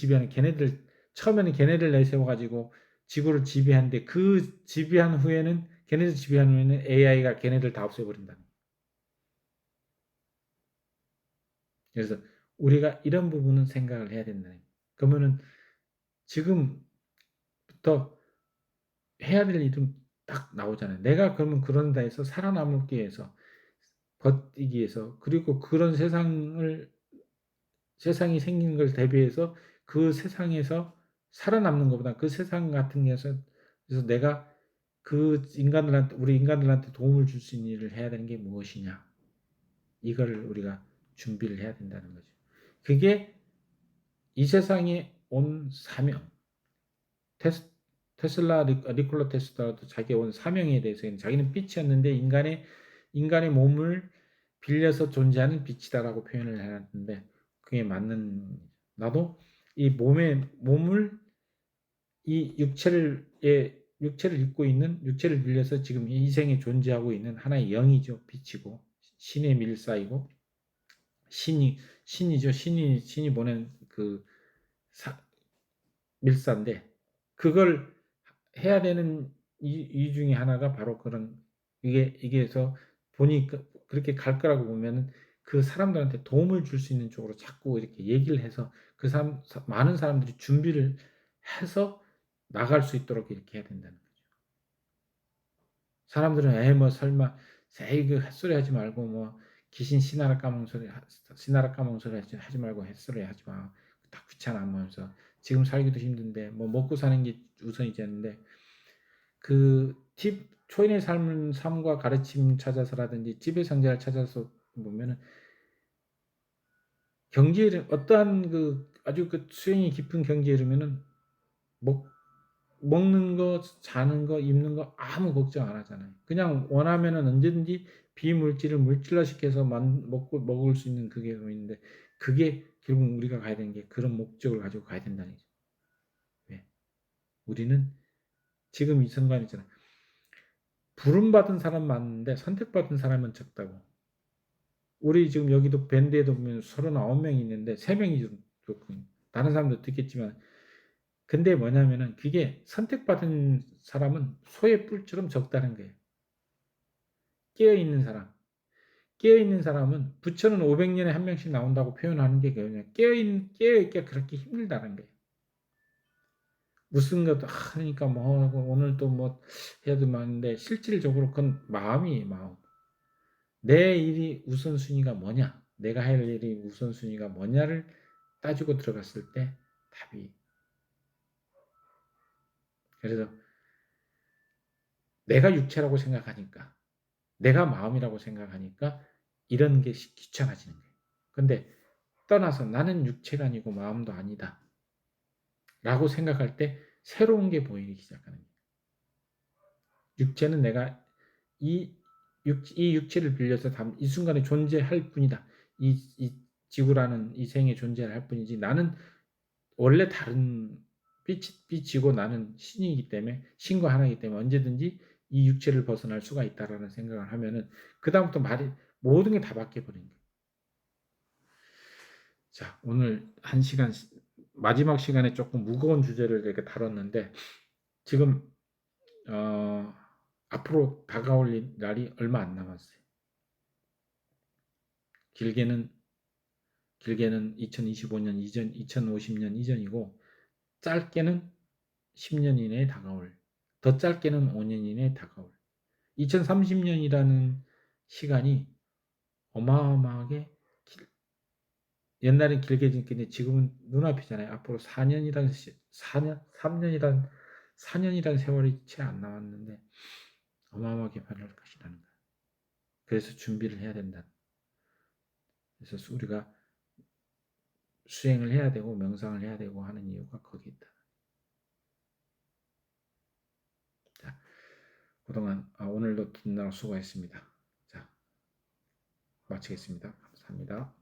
A: 처음에는 걔네들 내세워 가지고 지구를 지배하는데 그 지배한 후에는 걔네들 지배한 후에는 AI가 걔네들 다 없애버린다. 그래서 우리가 이런 부분은 생각을 해야 된다. 그러면은 지금부터 해야 될 일은 딱 나오잖아요. 내가 그러면 그런다 해서 살아남기 위해서 버티기 위해서 그리고 그런 세상이 생긴 걸 대비해서 그 세상에서 살아남는 것보다 그 세상 같은 데서 그래서 내가 우리 인간들한테 도움을 줄 수 있는 일을 해야 되는 게 무엇이냐. 이거를 우리가 준비를 해야 된다는 거죠. 그게 이 세상에 온 사명. 테슬라 니콜라 테슬라도 자기가 온 사명에 대해서 자기는 빛이었는데 인간의 몸을 빌려서 존재하는 빛이다라고 표현을 해놨는데 그게 맞는 나도 이 몸을 이 육체를 입고 있는 육체를 빌려서 지금 이 생에 존재하고 있는 하나의 영이죠. 빛이고 신의 밀사이고 신이죠. 신이 보낸 그 밀사인데 그걸 해야 되는 이 중에 하나가 바로 그런 이게서 보니 그렇게 갈 거라고 보면은 그 사람들한테 도움을 줄 수 있는 쪽으로 자꾸 이렇게 얘기를 해서 많은 사람들이 준비를 해서 나갈 수 있도록 이렇게 해야 된다는 거죠. 사람들은 뭐 설마 에이 그 헛소리 하지 말고 뭐 귀신 신나라 까먹은 소리 하지 말고 헛소리 하지 마. 다 귀찮아 하면서 지금 살기도 힘든데 뭐 먹고 사는 게 우선이지 않는데 그 초인의 삶과 가르침 찾아서라든지 집의 성자를 찾아서 보면은 경지에 어떠한 아주 수행이 깊은 경지에 이르면은 먹는 거, 자는 거, 입는 거 아무 걱정 안 하잖아요. 그냥 원하면은 언제든지 비물질을 물질화시켜서 먹을 수 있는 그게 있는데 그게 결국 우리가 가야 되는 게 그런 목적을 가지고 가야 된다는 거죠. 왜? 우리는 지금 이 순간 있잖아요. 부름받은 사람 많은데 선택받은 사람은 적다고. 우리 지금 여기도 밴드에도 보면 39명이 있는데 3명이 좀 좋거든요. 다른 사람도 듣겠지만 근데 뭐냐면은 그게 선택받은 사람은 소의 뿔처럼 적다는 거예요. 깨어있는 사람. 깨어있는 사람은 부처는 500년에 한 명씩 나온다고 표현하는 게 그냥 깨어있기가 그렇게 힘들다는 거예요. 무슨 것도 하니까 뭐 오늘 또 뭐 해야 되는데 실질적으로 그건 마음이에요. 마음. 내 일이 우선순위가 뭐냐? 내가 할 일이 우선순위가 뭐냐를 따지고 들어갔을 때 답이. 그래서 내가 육체라고 생각하니까, 내가 마음이라고 생각하니까 이런 게 귀찮아지는 거예요. 근데 떠나서 나는 육체가 아니고 마음도 아니다. 라고 생각할 때 새로운 게 보이기 시작하는 거예요. 육체는 내가 이 육체를 빌려서 이 순간에 존재할 뿐이다. 이 지구라는 이 생에 존재할 뿐이지 나는 원래 다른 빛이고 나는 신이기 때문에 신과 하나이기 때문에 언제든지 이 육체를 벗어날 수가 있다라는 생각을 하면은 그다음부터 모든 게 다 바뀌어 버린 거예요. 자, 오늘 1시간 마지막 시간에 조금 무거운 주제를 이렇게 다뤘는데 지금 앞으로 다가올 날이 얼마 안 남았어요. 길게는 2025년 이전, 2050년 이전이고 짧게는 10년 이내에 다가올, 더 짧게는 5년 이내에 다가올. 2030년이라는 시간이 어마어마하게 옛날엔 길게 지켰는데 지금은 눈앞이잖아요. 앞으로 4년이란 세월이 채 안 남았는데 어마어마하게 변할 것이라는 거예요. 그래서 준비를 해야 된다. 그래서 우리가 수행을 해야 되고 명상을 해야 되고 하는 이유가 거기 있다. 자, 그동안 오늘도 듣느라 수고했습니다. 자, 마치겠습니다. 감사합니다.